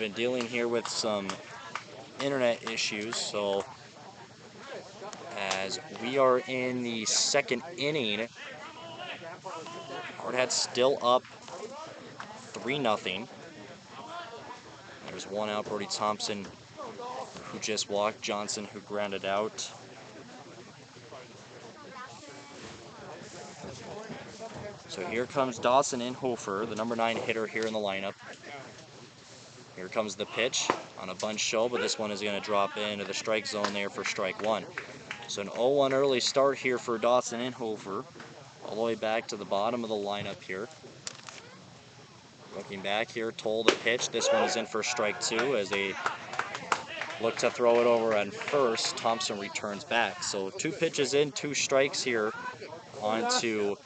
been dealing here with some internet issues, so as we are in the second inning, Hardhats still up 3-0. There's one out, Brody Thompson, who just walked, Johnson, who grounded out. So here comes Dawson Inhofer, the number 9 hitter here in the lineup. Here comes the pitch on a bunch show, but this one is going to drop into the strike zone there for strike one. So an 0-1 early start here for Dawson Inhofer, all the way back to the bottom of the lineup here. Looking back here, Toll the pitch. This one is in for strike two as they look to throw it over on first. Thompson returns back. So 2 pitches in, 2 strikes here onto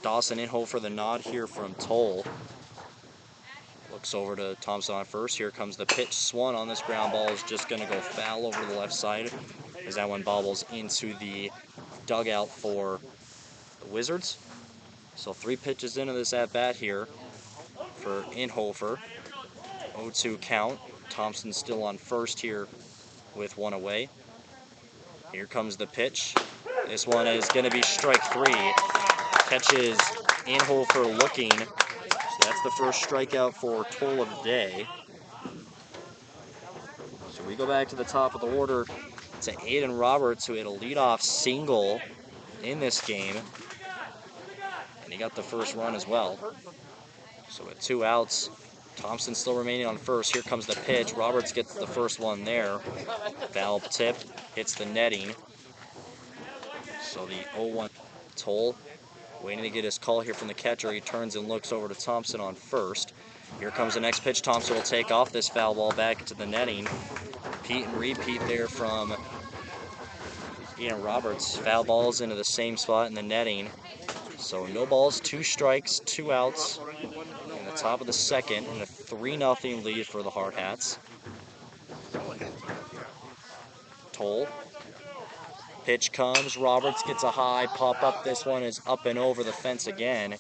Dawson Inhofer. The nod here from Toll. Looks over to Thompson on first. Here comes the pitch. Swung on this ground ball is just going to go foul over the left side as that one bobbles into the dugout for the Wizards. So 3 pitches into this at-bat here for Inhofer. 0-2 count. Thompson still on first here with 1 away. Here comes the pitch. This one is going to be strike 3. Catches Inhofer looking. So that's the first strikeout for Toll of the day. So we go back to the top of the order to Aiden Roberts, who had a leadoff single in this game. And he got the first run as well. So with 2 outs, Thompson still remaining on first. Here comes the pitch. Roberts gets the first one there. Foul tip, hits the netting. So the 0-1 Toll waiting to get his call here from the catcher. He turns and looks over to Thompson on first. Here comes the next pitch. Thompson will take off this foul ball back to the netting. Repeat and repeat there from Ian Roberts. Foul balls into the same spot in the netting. So no balls, 2 strikes, 2 outs in the top of the second, and a 3-0 lead for the Hardhats. Toll. Pitch comes. Roberts gets a high pop up. This one is up and over the fence again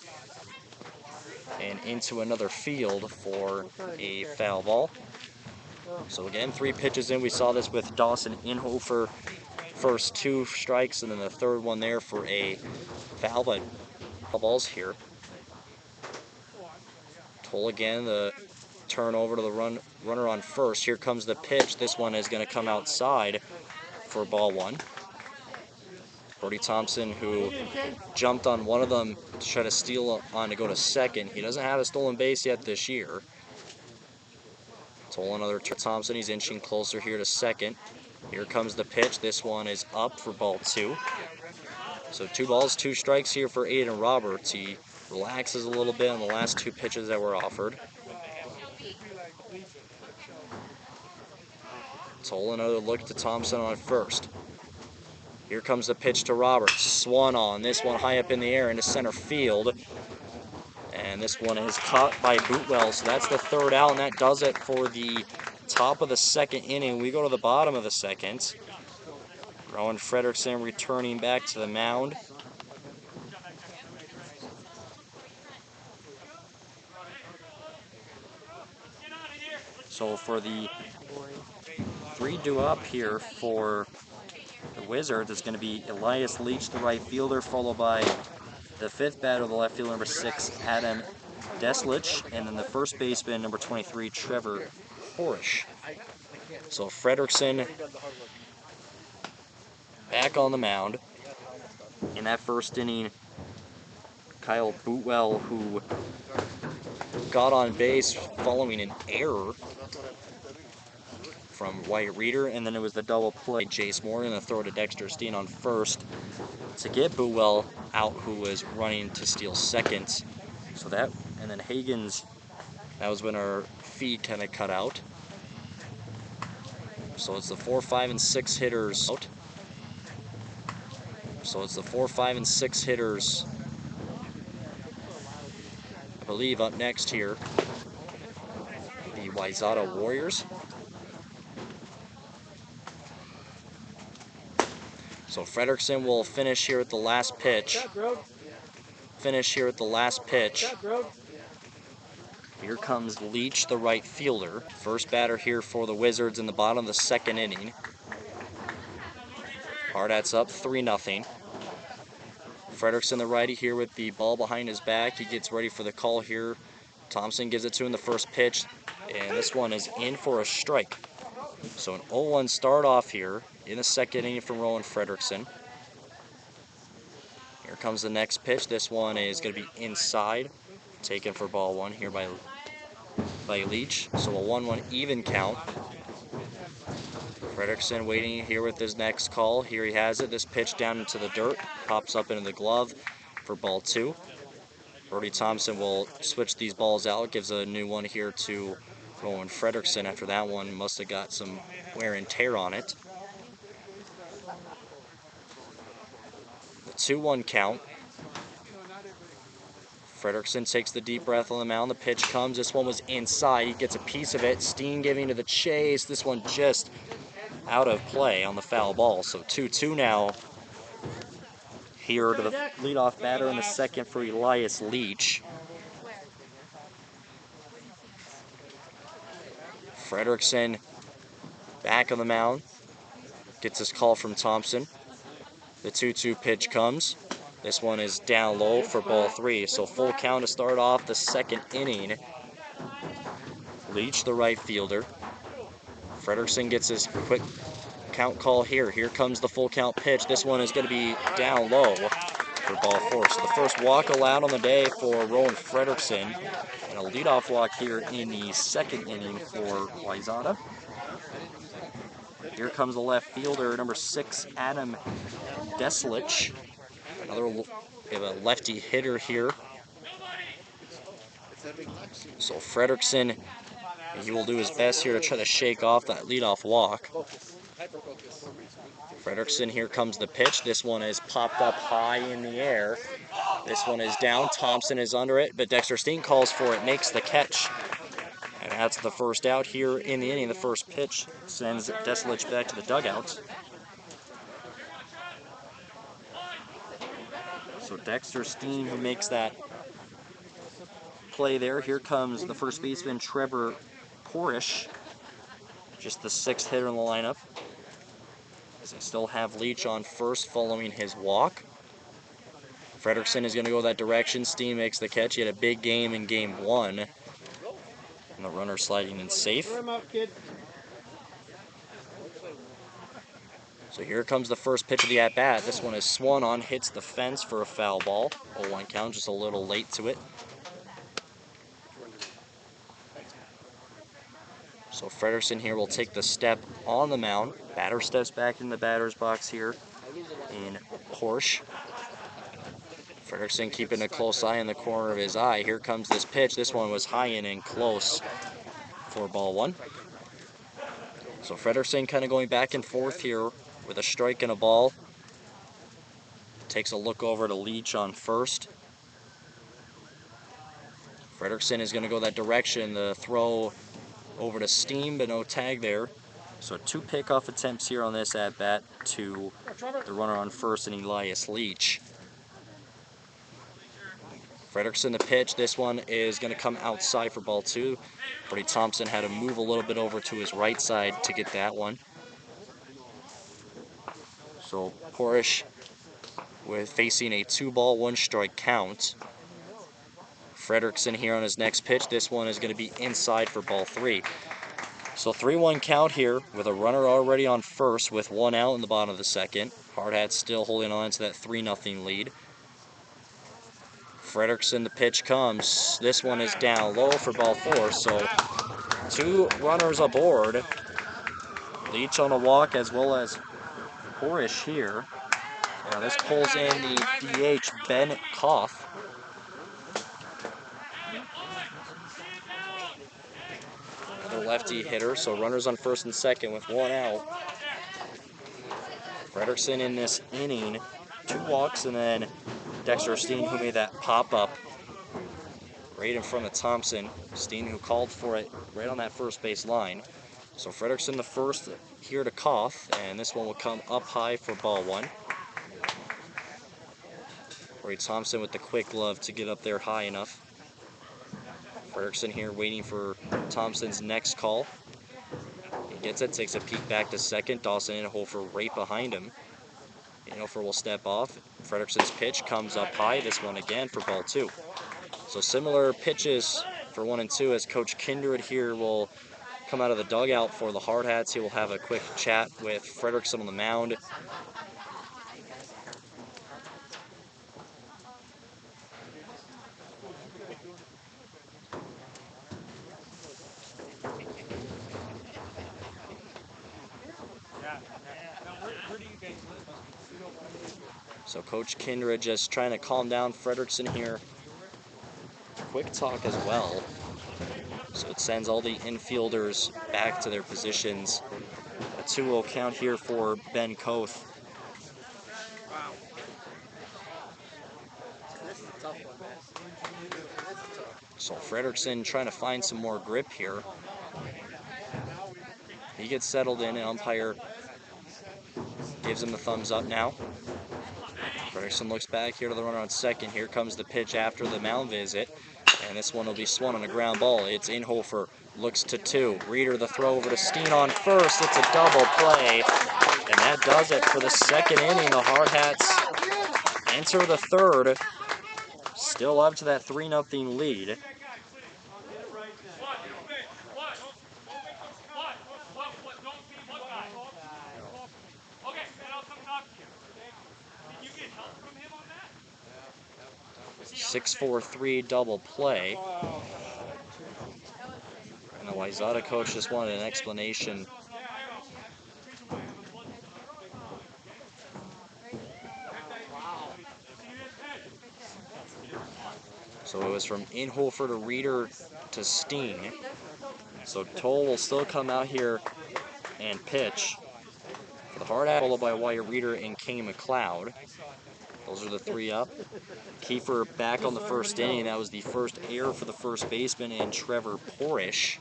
and into another field for a foul ball. So again, 3 pitches in. We saw this with Dawson Inhofer. First 2 strikes and then the third one there for a foul, but balls here. Toll again, the turn over to the runner on first. Here comes the pitch. This one is going to come outside for ball 1. Brody Thompson, who jumped on one of them to try to steal on to go to second. He doesn't have a stolen base yet this year. Toll another Thompson. He's inching closer here to second. Here comes the pitch. This one is up for ball 2. So 2 balls, 2 strikes here for Aiden Roberts. He relaxes a little bit on the last 2 pitches that were offered. Toll another look to Thompson on first. Here comes the pitch to Roberts. Swung on. This one high up in the air into center field. And this one is caught by Bootwell. So that's the 3rd out, and that does it for the top of the second inning. We go to the bottom of the second. Rowan Fredrickson returning back to the mound. So for the 3 due up here for the Wizards, it's going to be Elias Leach, the right fielder, followed by the 5th batter, the left fielder, number 6, Adam Deslich, and then the first baseman, number 23, Trevor Horish. So Fredrickson back on the mound. In that first inning, Kyle Bootwell, who got on base following an error from Wyatt Reeder, and then it was the double play. Jace Morgan, the throw to Dexter Steen on first to get Bootwell out, who was running to steal second. So that, and then Hagen's, that was when our feed kind of cut out. So it's the 4, 5, and 6 hitters out. So it's the 4, 5, and 6 hitters, I believe, up next here. The Wayzata Warriors. So Fredrickson will finish here at the last pitch. Here comes Leach, the right fielder. First batter here for the Wizards in the bottom of the second inning. Hardhats up 3-0. Frederickson, the righty, here with the ball behind his back. He gets ready for the call here. Thompson gives it to him the first pitch, and this one is in for a strike. So an 0-1 start off here in the second inning from Rowan Frederickson. Here comes the next pitch. This one is going to be inside, taken for ball one here by Leach. So a 1-1 even count. Frederickson waiting here with his next call. Here he has it. This pitch down into the dirt, pops up into the glove for ball two. Brody Thompson will switch these balls out, gives a new one here to Rowan Frederickson after that one must have got some wear and tear on it. The 2-1 count. Frederickson takes the deep breath on the mound. The pitch comes. This one was inside. He gets a piece of it. Steen giving to the chase. This one just out of play on the foul ball. So 2-2 now. Here to the leadoff batter in the second for Elias Leach. Frederickson back on the mound. Gets his call from Thompson. The 2-2 pitch comes. This one is down low for ball three. So full count to start off the second inning. Leach, the right fielder. Frederickson gets his quick count call here. Here comes the full count pitch. This one is going to be down low for ball four. So the first walk allowed on the day for Rowan Frederickson. And a leadoff walk here in the second inning for Wayzata. Here comes the left fielder, number 6, Adam Deslich. We have a lefty hitter here. So Frederickson, he will do his best here to try to shake off that leadoff walk. Frederickson, here comes the pitch. This one is popped up high in the air. This one is down. Thompson is under it, but Dexter Steen calls for it, makes the catch. And that's the first out here in the inning. The first pitch sends Deslich back to the dugout. So Dexter Steen, who makes that play there. Here comes the first baseman, Trevor Porish, just the 6th hitter in the lineup. As they still have Leach on first following his walk. Frederickson is going to go that direction. Steen makes the catch. He had a big game in game 1. And the runner sliding in safe. So here comes the first pitch of the at-bat. This one is swung on, hits the fence for a foul ball. 0-1 count, just a little late to it. So Frederickson here will take the step on the mound. Batter steps back in the batter's box here in Porsche. Frederickson keeping a close eye in the corner of his eye. Here comes this pitch. This one was high and close for ball one. So Frederickson kind of going back and forth here with a strike and a ball. Takes a look over to Leach on first. Frederickson is going to go that direction. The throw over to Steen, but no tag there. So 2 pickoff attempts here on this at-bat to the runner on first and Elias Leach. Frederickson the pitch. This one is going to come outside for ball 2. Brody Thompson had to move a little bit over to his right side to get that one. So Porish with facing a 2-ball, 1-strike count. Frederickson here on his next pitch. This one is going to be inside for ball 3. So 3-1 count here with a runner already on first with 1 out in the bottom of the second. Hardhats still holding on to that 3-0 lead. Frederickson, the pitch comes. This one is down low for ball 4. So 2 runners aboard. Leach on a walk as well as Porish here. Now this pulls in the DH, Ben Koff. Another lefty hitter, so runners on first and second with 1 out. Frederickson in this inning, 2 walks, and then Dexter Steen, who made that pop-up right in front of Thompson. Steen, who called for it right on that first base line. So Frederickson the first here to Koff, and this one will come up high for ball 1. Brody Thompson with the quick glove to get up there high enough. Frederickson here waiting for Thompson's next call. He gets it, takes a peek back to second. Dawson Inhofer right behind him. Inhofer will step off. Frederickson's pitch comes up high. This one again for ball 2. So similar pitches for 1 and 2 as Coach Kindred here will come out of the dugout for the Hardhats. He will have a quick chat with Frederickson on the mound. So Coach Kindred just trying to calm down Frederickson here. Quick talk as well. So it sends all the infielders back to their positions. A 2-0 count here for Ben Koth. Wow. This is a tough one, man. So Frederickson trying to find some more grip here. He gets settled in, and umpire gives him the thumbs up now. Frederickson looks back here to the runner on second. Here comes the pitch after the mound visit. And this one will be swung on a ground ball. It's Inhofer, looks to 2. Reeder the throw over to Steen on first. It's a double play. And that does it for the second inning. The Hardhats enter the third. Still up to that 3-0 lead. Six, 4, 3 double play. And the Wayzata coach just wanted an explanation. So it was from Inhofer to Reeder to Steen. So Toll will still come out here and pitch for the Hardhats, followed by Wyatt Reeder and Kenny McLeod. Those are the 3 up. Kiefer back on the first inning. That was the first error for the first baseman and Trevor Porish.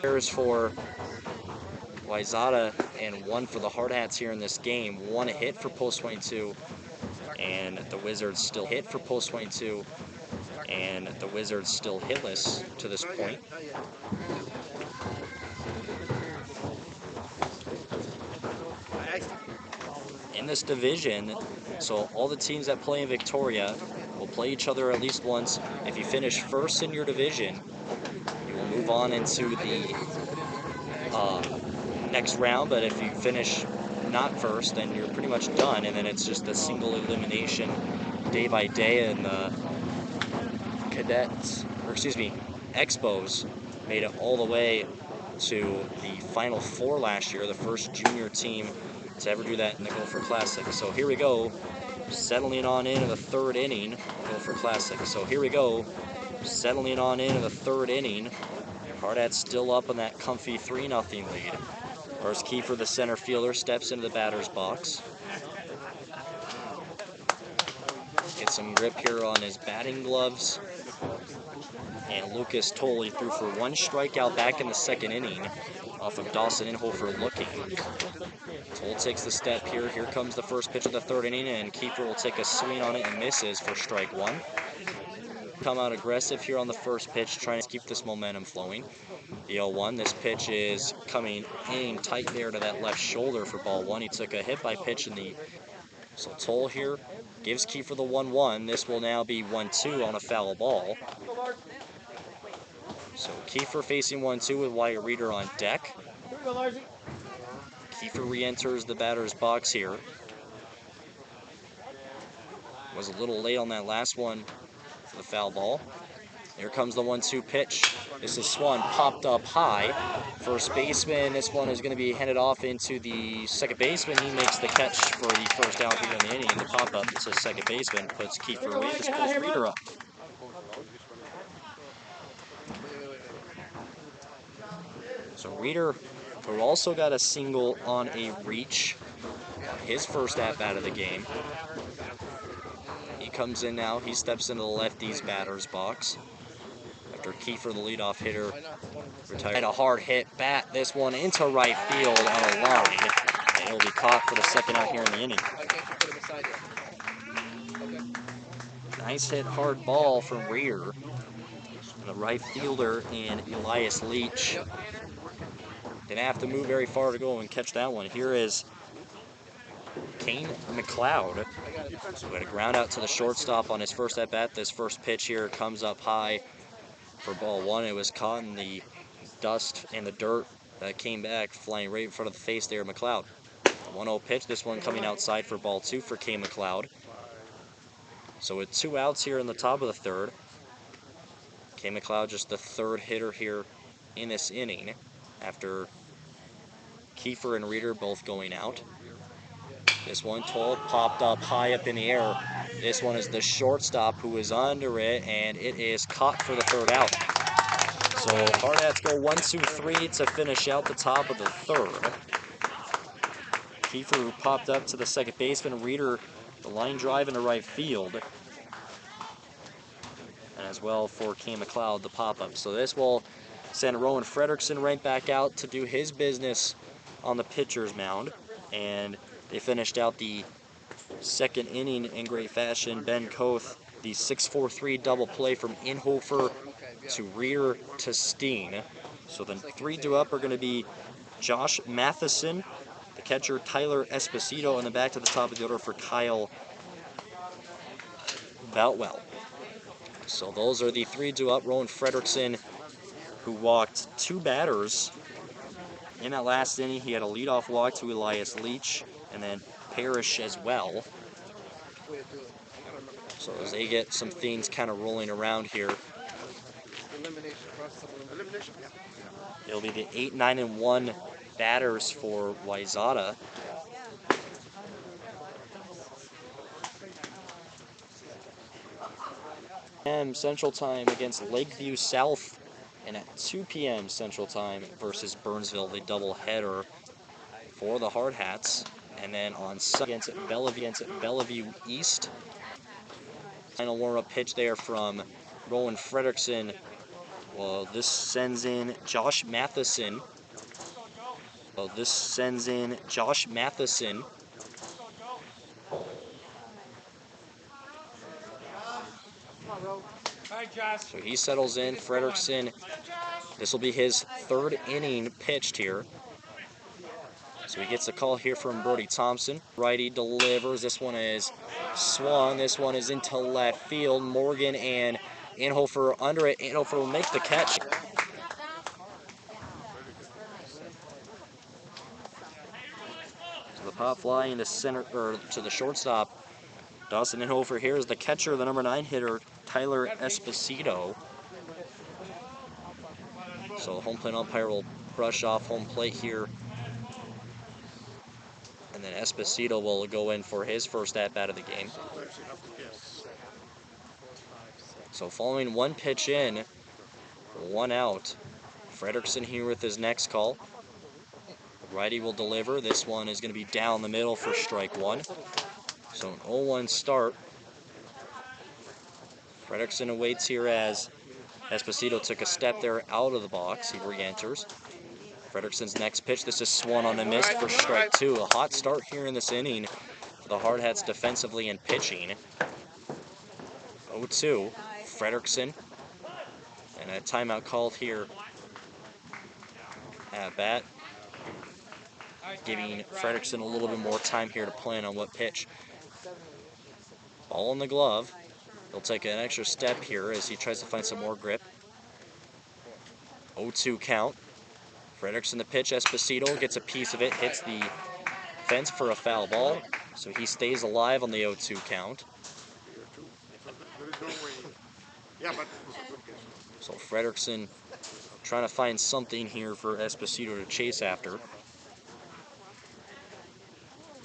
Errors for Wayzata and 1 for the Hardhats here in this game. 1 hit for post 22, and the Wizards still hit for post 22, and the Wizards still hitless to this point. In this division, so all the teams that play in Victoria will play each other at least once. If you finish first in your division, you will move on into the next round, but if you finish not first, then you're pretty much done, and then it's just a single elimination day by day. And the cadets, or excuse me, Expos made it all the way to the Final Four last year, the first junior team to ever do that in the Gopher Classic. So here we go, settling on into the 3rd inning, Gopher Classic. So here we go, settling on into the 3rd inning. Hardhats still up on that comfy 3-0 lead. First Kiefer, the center fielder, steps into the batter's box. Get some grip here on his batting gloves. And Lucas Tolley threw for 1 strikeout back in the 2nd inning off of Dawson Inhofer looking. Toll takes the step here. Here comes the first pitch of the 3rd inning, and Kiefer will take a swing on it and misses for strike 1. Come out aggressive here on the first pitch, trying to keep this momentum flowing. The 0-1, this pitch is coming in tight there to that left shoulder for ball 1. He took a hit by pitch in the... So Toll here gives Kiefer the 1-1. This will now be 1-2 on a foul ball. So Kiefer facing 1-2 with Wyatt Reeder on deck. Kiefer re-enters the batter's box here. Was a little late on that last one for the foul ball. Here comes the 1-2 pitch. This is swung, popped up high. First baseman, this one is going to be handed off into the second baseman. He makes the catch for the first down in the inning. The pop-up to second baseman puts Kiefer away. This pulls Reeder up. So Reeder, who also got a single on a reach on his first at-bat of the game. He comes in now. He steps into the lefty's batter's box. After Kiefer, the leadoff hitter, retired a hard hit bat. This one into right field on a line. And it'll be caught for the second out here in the inning. Nice hit, hard ball from Reeder. And the right fielder in Elias Leach didn't have to move very far to go and catch that one. Here is Kane McLeod, who had a ground out to the shortstop on his first at-bat. This first pitch here comes up high for ball one. It was caught in the dust and the dirt that came back, flying right in front of the face there of McLeod. 1-0 pitch, this one coming outside for ball two for Kane McLeod. So with 2 outs here in the top of the third, Kane McLeod just the third hitter here in this inning after Kiefer and Reeder both going out. This one tall, popped up high up in the air. This one is the shortstop who is under it, and it is caught for the third out. So Hardhats go 1-2-3 to finish out the top of the third. Kiefer, who popped up to the second baseman, Reeder, the line drive into right field. And as well for Kane McLeod, the pop-up. So this will send Rowan Frederickson right back out to do his business on the pitcher's mound. And they finished out the second inning in great fashion. Ben Koth, the 6-4-3 double play from Inhofer to Reeder to Steen. So the 3 due up are going to be Josh Matheson, the catcher Tyler Esposito, and the back to the top of the order for Kyle Boutwell. So those are the 3 due up. Rowan Frederickson, who walked 2 batters in that last inning. He had a leadoff walk to Elias Leach and then Parrish as well. So as they get some things kind of rolling around here, it'll be the 8, 9, and 1 batters for Wayzata. Central Time against Lakeview South, and at 2 p.m. Central Time versus Burnsville, the doubleheader for the Hardhats. And then on Sunday against Bellevue East. Final warm-up pitch there from Rowan Frederickson. Well, this sends in Josh Matheson. So he settles in. Frederickson, this will be his 3rd inning pitched here. So he gets a call here from Brody Thompson. Righty delivers. This one is swung. This one is into left field. Morgan and Inhofer under it. Inhofer will make the catch. So the pop fly into center, or to the shortstop. Dawson Inhofer here is the catcher, the number 9 hitter, Tyler Esposito. So the home plate umpire will brush off home plate here. And then Esposito will go in for his first at-bat of the game. So following 1 pitch in, 1 out, Frederickson here with his next call. Righty will deliver. This one is going to be down the middle for strike 1. So an 0-1 start. Frederickson awaits here as Esposito took a step there out of the box. He re-enters. Frederickson's next pitch. This is swung on and missed for strike 2. A hot start here in this inning for the Hardhats defensively and pitching. 0-2. Frederickson. And a timeout called here at bat, giving Frederickson a little bit more time here to plan on what pitch. Ball in the glove. He'll take an extra step here as he tries to find some more grip. 0-2 count. Frederickson the pitch. Esposito gets a piece of it, hits the fence for a foul ball, so he stays alive on the 0-2 count. So Frederickson trying to find something here for Esposito to chase after.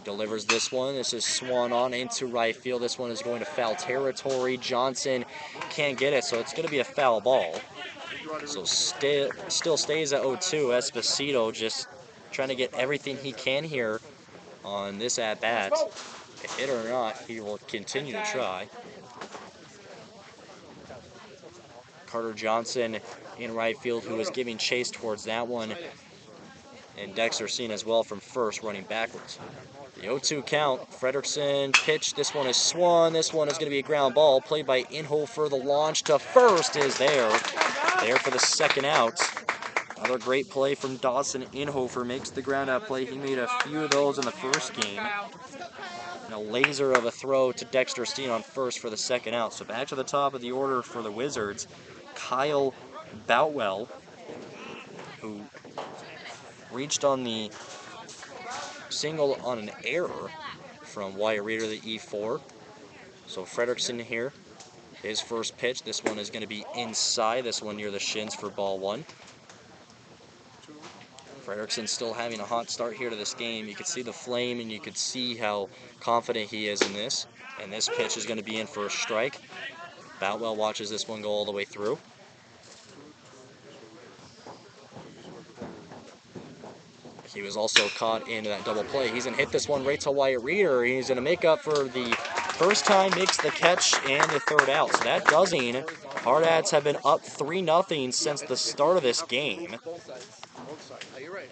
Delivers this one. This is swung on into right field. This one is going to foul territory. Johnson can't get it, so it's going to be a foul ball. So still stays at 0-2. Esposito just trying to get everything he can here on this at-bat. If hit or not, he will continue to try. Carter Johnson in right field, who was giving chase towards that one. And Dexter Steen as well from first, running backwards. The 0-2 count. Frederickson pitch. This one is swung. This one is going to be a ground ball. Played by Inhofer. The launch to first is there. There for the second out. Another great play from Dawson. Inhofer makes the ground out play. He made a few of those in the first game. And a laser of a throw to Dexter Steen on first for the second out. So back to the top of the order for the Wizards. Kyle Boutwell, who reached on the single on an error from Wyatt Reeder, the E4. So Frederickson here, his first pitch. This one is going to be inside. This one near the shins for ball one. Frederickson still having a hot start here to this game. You could see the flame and you could see how confident he is in this. And this pitch is going to be in for a strike. Boutwell watches this one go all the way through. He was also caught into that double play. He's going to hit this one right to Wyatt Reeder. He's going to make up for the first time, makes the catch, and the third out. So that does mean Hardhats have been up 3-0 since the start of this game.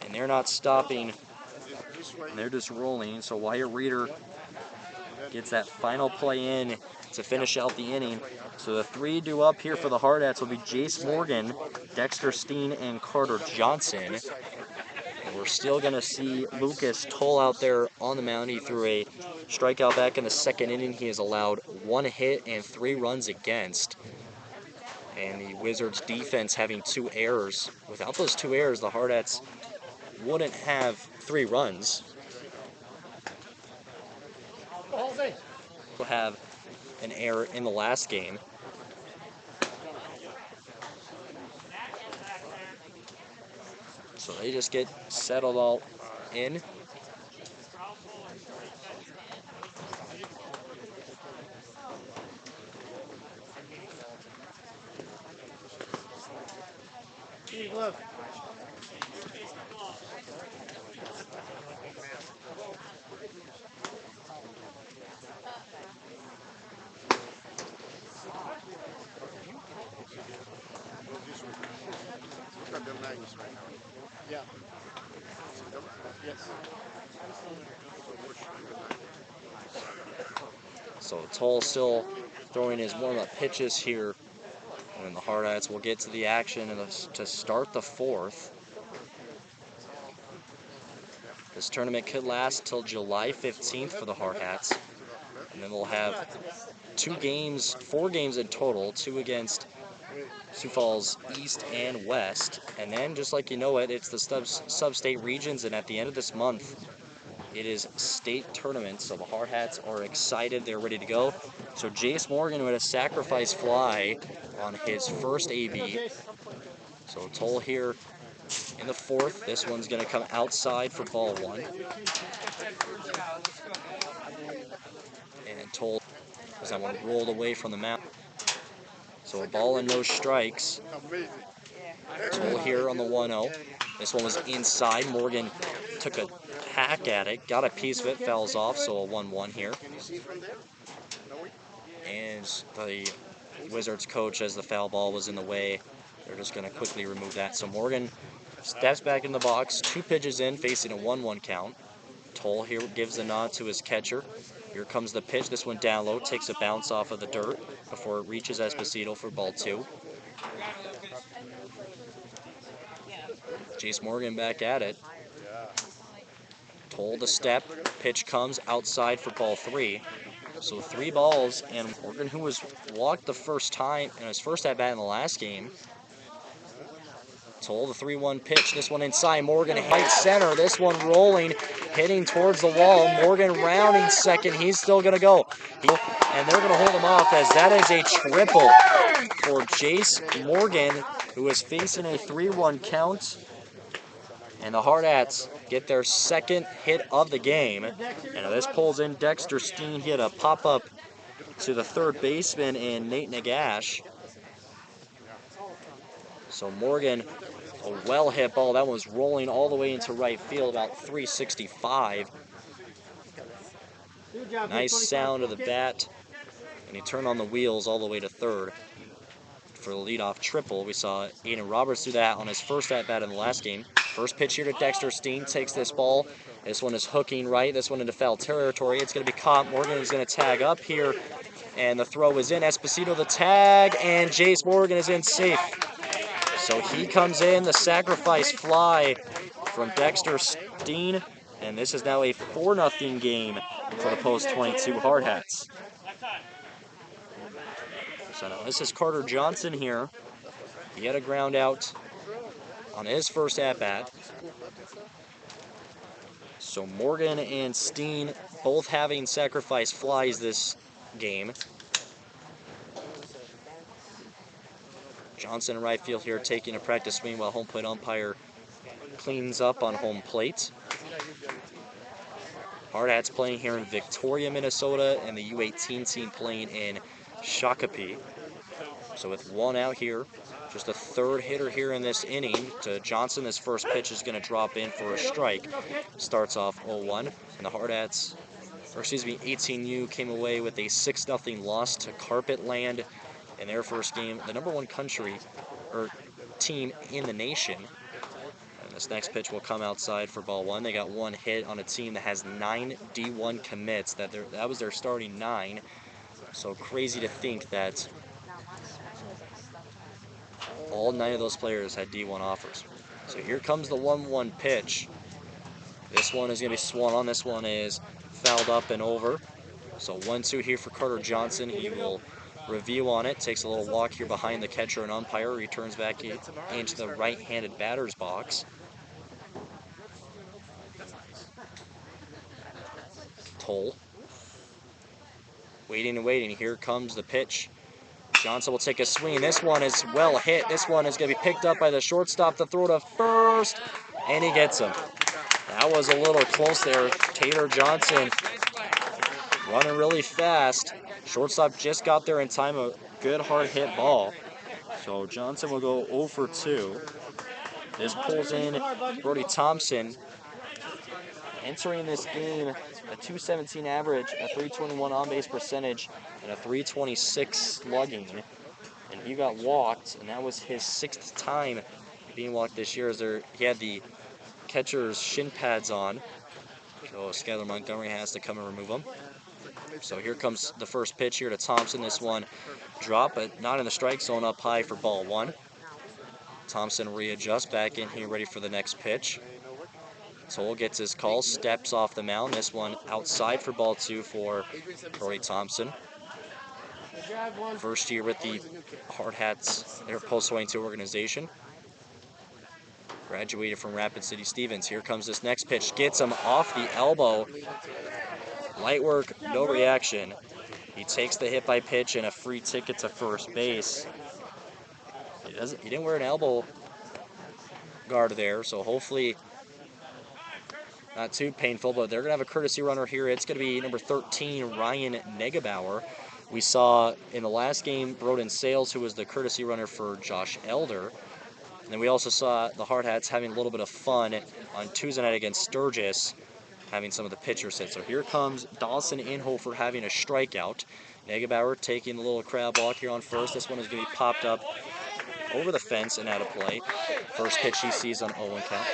And they're not stopping. They're just rolling. So Wyatt Reeder gets that final play in to finish out the inning. So the three due up here for the Hardhats will be Jace Morgan, Dexter Steen, and Carter Johnson. We're still going to see Lucas Toll out there on the mound. He threw a strikeout back in the second inning. He has allowed 1 hit and 3 runs against. And the Wizards defense having 2 errors. Without those 2 errors, the Hardhats wouldn't have 3 runs. We'll have an error in the last game. So they just get settled all in. Yeah. Yes. So Toll still throwing his warm-up pitches here. And the Hardhats will get to the action to start the 4th. This tournament could last till July 15th for the Hardhats. And then we'll have 4 games in total, 2 against Sioux Falls East and West. And then, just like you know it, it's the sub-state regions, and at the end of this month, it is state tournament. So the Hardhats are excited, they're ready to go. So Jace Morgan with a sacrifice fly on his first AB. So Toll here in the 4th. This one's going to come outside for ball 1. And Toll as that one rolled away from the mound. So a ball and no strikes. Toll here on the 1-0. This one was inside. Morgan took a hack at it, got a piece of it, fouls off, so a 1-1 here. And the Wizards coach, as the foul ball was in the way, they're just going to quickly remove that. So Morgan steps back in the box, 2 pitches in, facing a 1-1 count. Toll here gives the nod to his catcher. Here comes the pitch. This one down low, takes a bounce off of the dirt before it reaches Esposito for ball 2. Jace Morgan back at it. Toll the step. Pitch comes outside for ball 3. So 3 balls, and Morgan, who was walked the first time in his first at-bat in the last game. Toll the 3-1 pitch. This one inside. Morgan right center. This one rolling, hitting towards the wall. Morgan rounding second. He's still going to go. And they're going to hold him off, as that is a triple for Jace Morgan, who is facing a 3-1 count. And the Hardhats get their 2nd hit of the game. And this pulls in Dexter Steen. He had a pop-up to the 3rd baseman in Nate Nagash. So Morgan, a well-hit ball. That one was rolling all the way into right field, about 365. Nice sound of the bat. And he turned on the wheels all the way to 3rd for the leadoff triple. We saw Aiden Roberts do that on his first at-bat in the last game. First pitch here to Dexter Steen, takes this ball. This one is hooking right, this one into foul territory. It's going to be caught. Morgan is going to tag up here, and the throw is in. Esposito the tag, and Jace Morgan is in safe. So he comes in, the sacrifice fly from Dexter Steen, and this is now a 4-0 game for the Post 22 Hardhats. So now this is Carter Johnson here. He had a ground out on his first at-bat. So Morgan and Steen both having sacrifice flies this game. Johnson in right field here taking a practice swing while home plate umpire cleans up on home plate. Hardhats playing here in Victoria, Minnesota, and the U18 team playing in Shakopee. So with one out here, just a third hitter here in this inning to Johnson. This first pitch is going to drop in for a strike. Starts off 0-1, and the Hardhats, or excuse me, 18U came away with a 6-0 loss to Carpetland in their first game, the #1 country or team in the nation. And this next pitch will come outside for ball 1. They got one hit on a team that has 9 D1 commits. That was their starting 9. So crazy to think that all 9 of those players had D1 offers. So here comes the 1-1 pitch. This one is going to be swung on. This one is fouled up and over. So 1-2 here for Carter Johnson. He will review on it, takes a little walk here behind the catcher and umpire, returns back into the right-handed batter's box. Toll. Waiting and waiting. Here comes the pitch. Johnson will take a swing. This one is well hit. This one is going to be picked up by the shortstop. The throw to first, and he gets him. That was a little close there. Taylor Johnson running really fast. Shortstop just got there in time. A good hard hit ball. So Johnson will go 0 for 2. This pulls in Brody Thompson, entering this game a .217 average, a .321 on-base percentage, and a .326 slugging. And he got walked, and that was his 6th time being walked this year. As he had the catcher's shin pads on. So Skyler Montgomery has to come and remove them. So here comes the first pitch here to Thompson. This one drop, but not in the strike zone, up high for ball 1. Thompson readjusts back in here, ready for the next pitch. Toll gets his call, steps off the mound. This one outside for ball 2 for Brody Thompson. First year with the Hardhats, their Post 22 organization. Graduated from Rapid City Stevens. Here comes this next pitch. Gets him off the elbow. Light work, no reaction. He takes the hit by pitch and a free ticket to first base. He didn't wear an elbow guard there, so hopefully not too painful, but they're going to have a courtesy runner here. It's going to be number 13, Ryan Negebauer. We saw in the last game Broden Sales, who was the courtesy runner for Josh Elder. And then we also saw the Hardhats having a little bit of fun on Tuesday night against Sturgis, having some of the pitchers hit. So here comes Dawson Inhofer having a strikeout. Negebauer taking a little crab walk here on first. This one is going to be popped up over the fence and out of play. First pitch he sees on 0-1 count.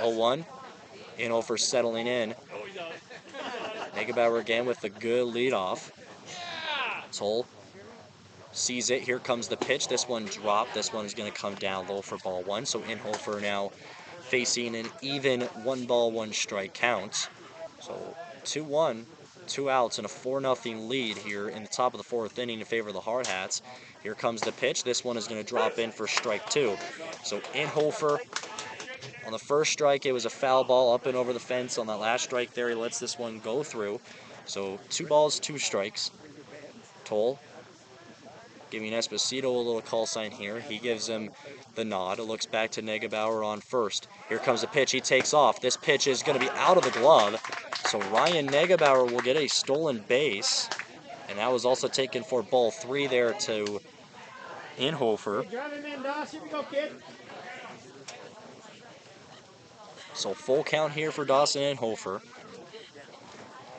0-1. Inhofer settling in. Negebauer again with the good leadoff. Toll sees it. Here comes the pitch. This one dropped. This one is going to come down low for ball 1. So Inhofer now facing an even 1-ball, 1-strike count. So 2-1, 2 outs, and a 4-0 lead here in the top of the 4th inning in favor of the Hardhats. Here comes the pitch. This one is going to drop in for strike 2. So Inhofer, on the first strike, it was a foul ball up and over the fence. On that last strike there, he lets this one go through. So 2 balls, 2 strikes. Toll giving Esposito a little call sign here. He gives him the nod. It looks back to Negebauer on first. Here comes the pitch. He takes off. This pitch is going to be out of the glove. So Ryan Negebauer will get a stolen base. And that was also taken for ball 3 there to Inhofer. So full count here for Dawson Inhofer.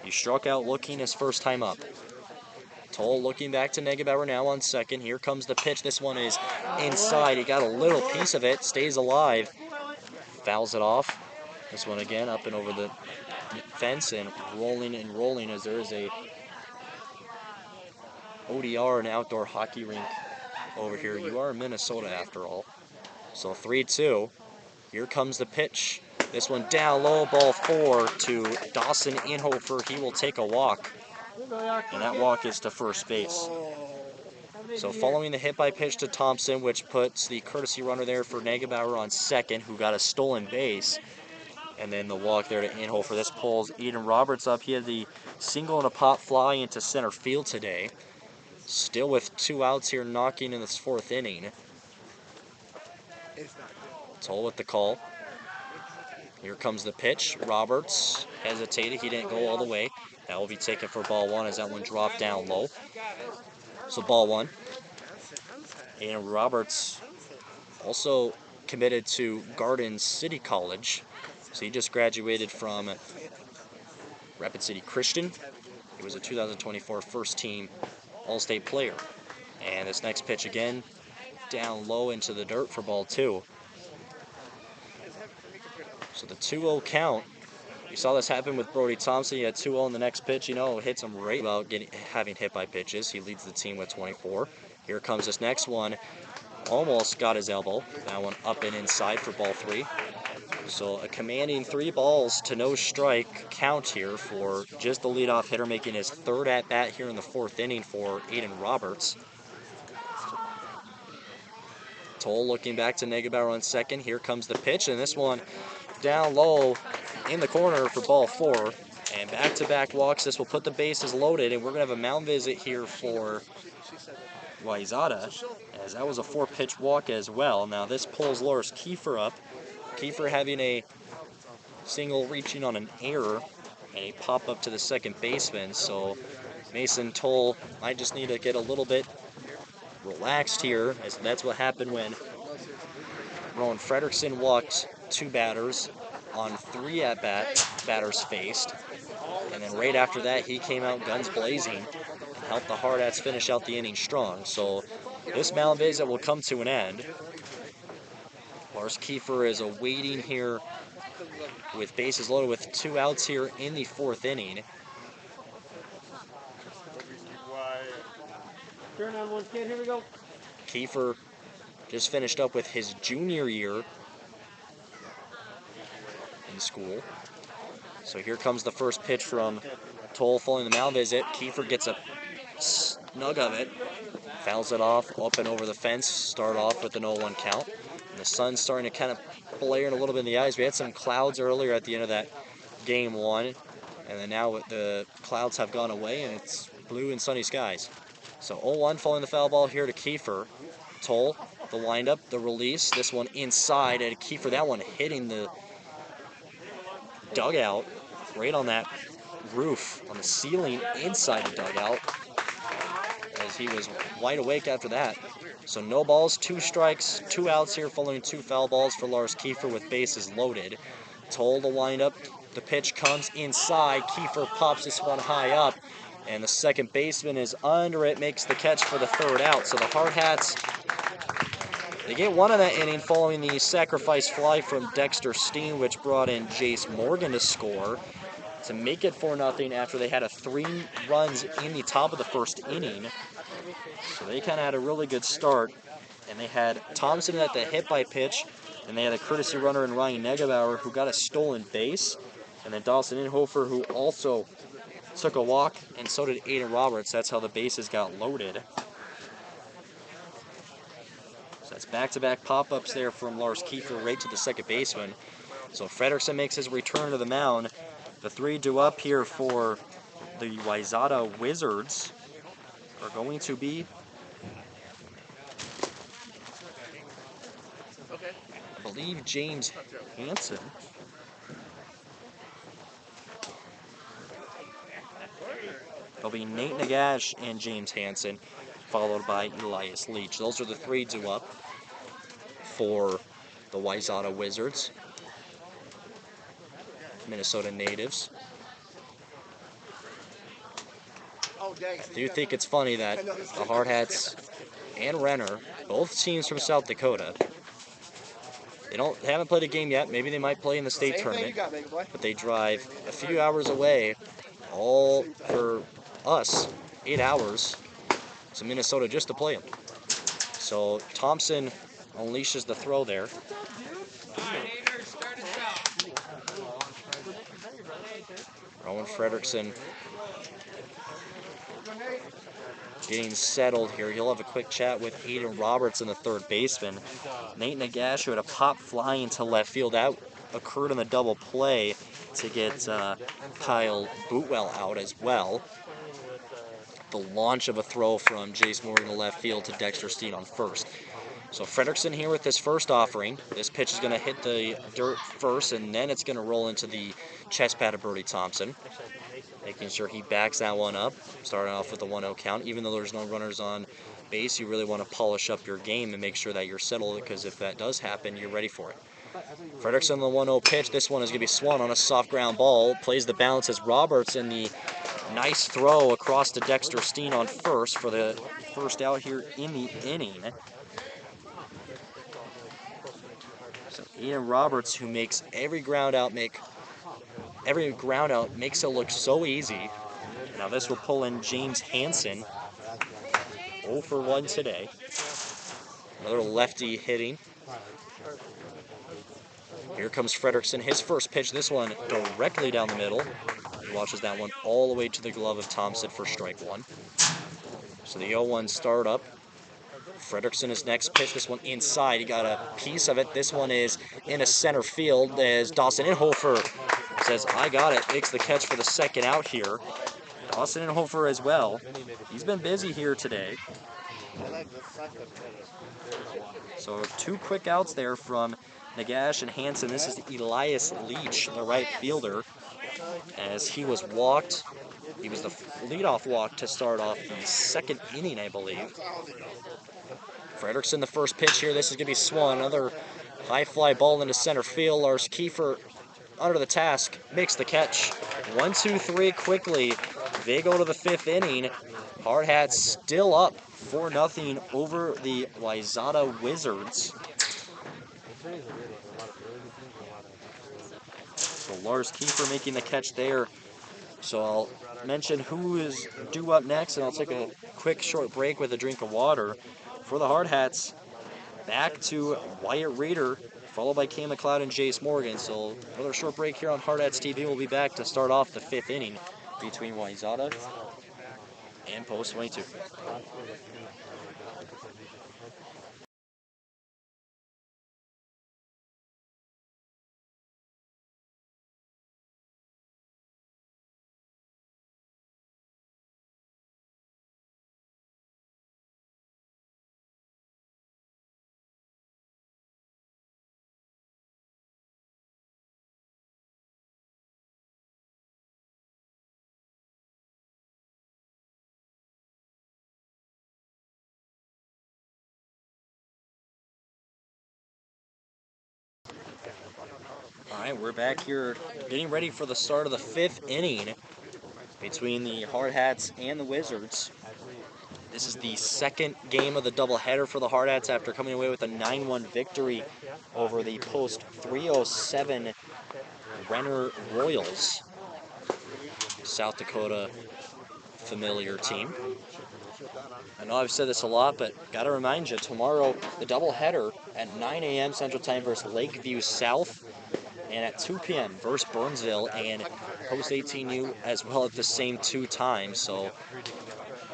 He struck out looking his first time up. Toll looking back to Negebauer now on second. Here comes the pitch. This one is inside. He got a little piece of it. Stays alive. Fouls it off. This one again up and over the fence and rolling as there is a ODR, an outdoor hockey rink over here. You are in Minnesota after all. So 3-2. Here comes the pitch. This one down low, ball 4 to Dawson Inhofer. He will take a walk, and that walk is to first base. So following the hit by pitch to Thompson, which puts the courtesy runner there for Negebauer on second, who got a stolen base. And then the walk there to Inhofer. This pulls Eden Roberts up. He had the single and a pop fly into center field today. Still with 2 outs here, knocking in this 4th inning. Toll with the call. Here comes the pitch. Roberts hesitated. He didn't go all the way. That will be taken for ball 1 as that one dropped down low. So ball 1. And Roberts also committed to Garden City College. So he just graduated from Rapid City Christian. He was a 2024 first-team All-State player. And this next pitch again, down low into the dirt for ball 2. So the 2-0 count. You saw this happen with Brody Thompson. He had 2-0 in the next pitch. You know, hits him right about having hit by pitches. He leads the team with 24. Here comes this next one. Almost got his elbow. That one up and inside for ball 3. So a commanding 3 balls to no strike count here for just the leadoff hitter, making his 3rd at-bat here in the 4th inning for Eden Roberts. Toll looking back to Negebauer on second. Here comes the pitch, and this one down low in the corner for ball 4. And back-to-back walks. This will put the bases loaded, and we're going to have a mound visit here for Wayzata, as that was a 4-pitch walk as well. Now this pulls Lars Kiefer up. Kiefer having a single reaching on an error and a pop-up to the second baseman. So Mason Toll might just need to get a little bit relaxed here, as that's what happened when Rowan Frederickson walked 2 batters on 3 batters faced. And then right after that, he came out guns blazing and helped the Hardhats finish out the inning strong. So this mound visit will come to an end. Lars Kiefer is awaiting here with bases loaded with 2 outs here in the 4th inning. Turn on one, kid. Here we go. Kiefer just finished up with his junior year in school. So here comes the first pitch from Toll following the mound visit. Kiefer gets a snug of it, fouls it off, up and over the fence, start off with an 0-1 count. And the sun's starting to kind of blare in a little bit in the eyes. We had some clouds earlier at the end of that game 1, and then now the clouds have gone away and it's blue and sunny skies. So 0-1 following the foul ball here to Kiefer. Toll, the windup, the release, this one inside, and Kiefer, that one hitting the dugout, right on that roof, on the ceiling inside the dugout, as he was wide awake after that. So no balls, 2 strikes, 2 outs here following 2 foul balls for Lars Kiefer with bases loaded. Toll the windup, the pitch comes inside, Kiefer pops this one high up, and the second baseman is under it, makes the catch for the 3rd out. So the Hardhats, they get 1 of that inning following the sacrifice fly from Dexter Steen, which brought in Jace Morgan to score to make it 4-0 after they had 3 runs in the top of the 1st inning. So they kind of had a really good start, and they had Thompson at the hit by pitch, and they had a courtesy runner in Ryan Negebauer who got a stolen base, and then Dawson Inhofer, who also took a walk, and so did Aiden Roberts. That's how the bases got loaded. So that's back-to-back pop-ups there from Lars Kiefer right to the second baseman. So Frederickson makes his return to the mound. The 3 due up here for the Wayzata Wizards are going to be, I believe, James Hansen. It'll be Nate Nagash and James Hansen, followed by Elias Leach. Those are the 3 due up for the Wayzata Wizards, Minnesota natives. Oh, dang. I do think it's funny that the Hardhats and Renner, both teams from South Dakota, they haven't played a game yet. Maybe they might play in the state Same thing you tournament, got, baby boy. but they drive a few hours away, all for us, 8 hours to Minnesota just to play them. So Thompson unleashes the throw there. Rowan Fredrickson getting settled here. He'll have a quick chat with Aiden Roberts in the third baseman. Nate Nagash had a pop fly into left field. That occurred in the double play to get Kyle Bootwell out as well. The launch of a throw from Jace Morgan to left field to Dexter Steen on first. So Fredrickson here with this first offering. This pitch is going to hit the dirt first, and then it's going to roll into the chest pad of Brody Thompson. Making sure he backs that one up, starting off with a 1-0 count. Even though there's no runners on base, you really want to polish up your game and make sure that you're settled, because if that does happen, you're ready for it. Fredrickson, the 1-0 pitch. This one is going to be swung on a soft ground ball. Plays the bounce as Roberts in the nice throw across to Dexter Steen on first for the first out here in the inning. So Ian Roberts, who makes every ground out makes it look so easy. Now this will pull in James Hansen, 0 for 1 today. Another lefty hitting. Here comes Fredrickson, his first pitch. This one directly down the middle. He watches that one all the way to the glove of Thompson for strike one. So the 0-1 start up. Fredrickson, his next pitch. This one inside. He got a piece of it. This one is in a center field as Dawson Inhofer says, I got it. Makes the catch for the second out here. Dawson Inhofer as well. He's been busy here today. So 2 quick outs there from Nagash and Hansen. This is Elias Leach, the right fielder, as he was walked. He was the leadoff walk to start off the second inning, I believe. Fredrickson, the first pitch here. This is going to be swung. Another high fly ball into center field. Lars Kiefer under the task, makes the catch. 1-2-3 quickly. They go to the 5th inning. Hardhats still up 4-0 over the Wayzata Wizards. So Lars Kiefer making the catch there. So I'll mention who is due up next, and I'll take a quick short break with a drink of water. For the Hardhats, back to Wyatt Reeder, followed by Cam McLeod and Jace Morgan. So another short break here on Hardhats TV. We'll be back to start off the 5th inning between Wayzata and Post 22. All right, we're back here getting ready for the start of the 5th inning between the Hardhats and the Wizards. This is the second game of the doubleheader for the Hardhats after coming away with a 9-1 victory over the Post 307 Renner Royals, South Dakota familiar team. I know I've said this a lot, but got to remind you, tomorrow the doubleheader at 9 a.m. Central Time versus Lakeview South, and at 2 p.m. versus Burnsville and Post 18U as well at the same 2 times. So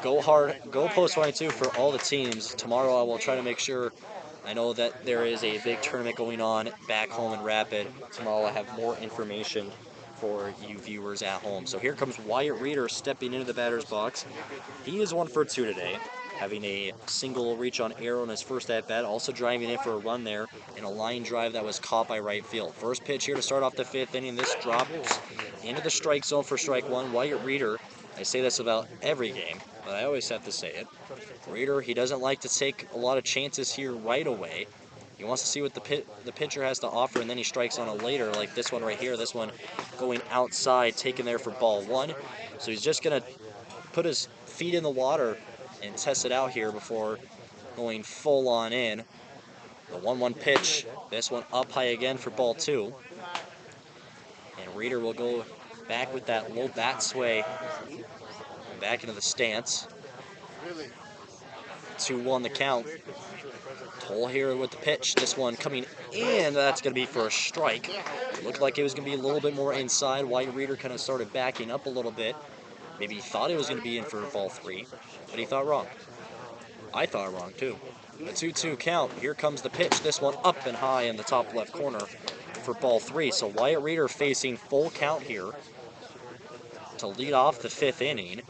go hard, go Post 22 for all the teams. Tomorrow I will try to make sure, I know that there is a big tournament going on back home in Rapid. Tomorrow I have more information for you viewers at home. So here comes Wyatt Reeder stepping into the batter's box. He is 1 for 2 today, having a single reach on arrow in his first at-bat, also driving in for a run there, and a line drive that was caught by right field. First pitch here to start off the 5th inning. This drops into the strike zone for strike one. Wyatt Reeder, I say this about every game, but I always have to say it. Reeder, he doesn't like to take a lot of chances here right away. He wants to see what the pitcher has to offer, and then he strikes on it later, like this one right here. This one going outside, taken there for ball 1. So he's just going to put his feet in the water and test it out here before going full on in. The 1-1 pitch, this one up high again for ball 2. And Reeder will go back with that low bat sway and back into the stance. 2-1 the count. Toll here with the pitch. This one coming in. That's going to be for a strike. Looked like it was going to be a little bit more inside. White Reeder kind of started backing up a little bit. Maybe he thought it was going to be in for ball 3, but he thought wrong. I thought wrong too. A 2-2 count. Here comes the pitch. This one up and high in the top left corner for ball 3. So Wyatt Reeder facing full count here to lead off the 5th inning.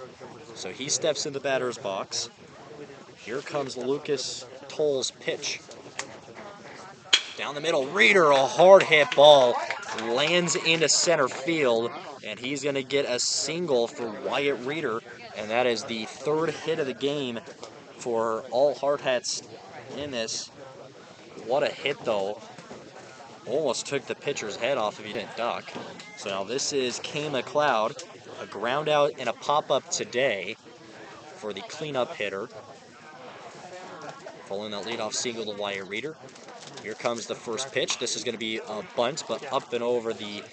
So he steps in the batter's box. Here comes Lucas Toll's pitch. Down the middle, Reeder, a hard hit ball, lands into center field, and he's going to get a single for Wyatt Reeder, and that is the 3rd hit of the game for all Hardhats in this. What a hit, though. Almost took the pitcher's head off if he didn't duck. So now this is K. McLeod, a ground out and a pop-up today for the cleanup hitter. Following that leadoff single to Wyatt Reeder. Here comes the first pitch. This is going to be a bunt, but up and over the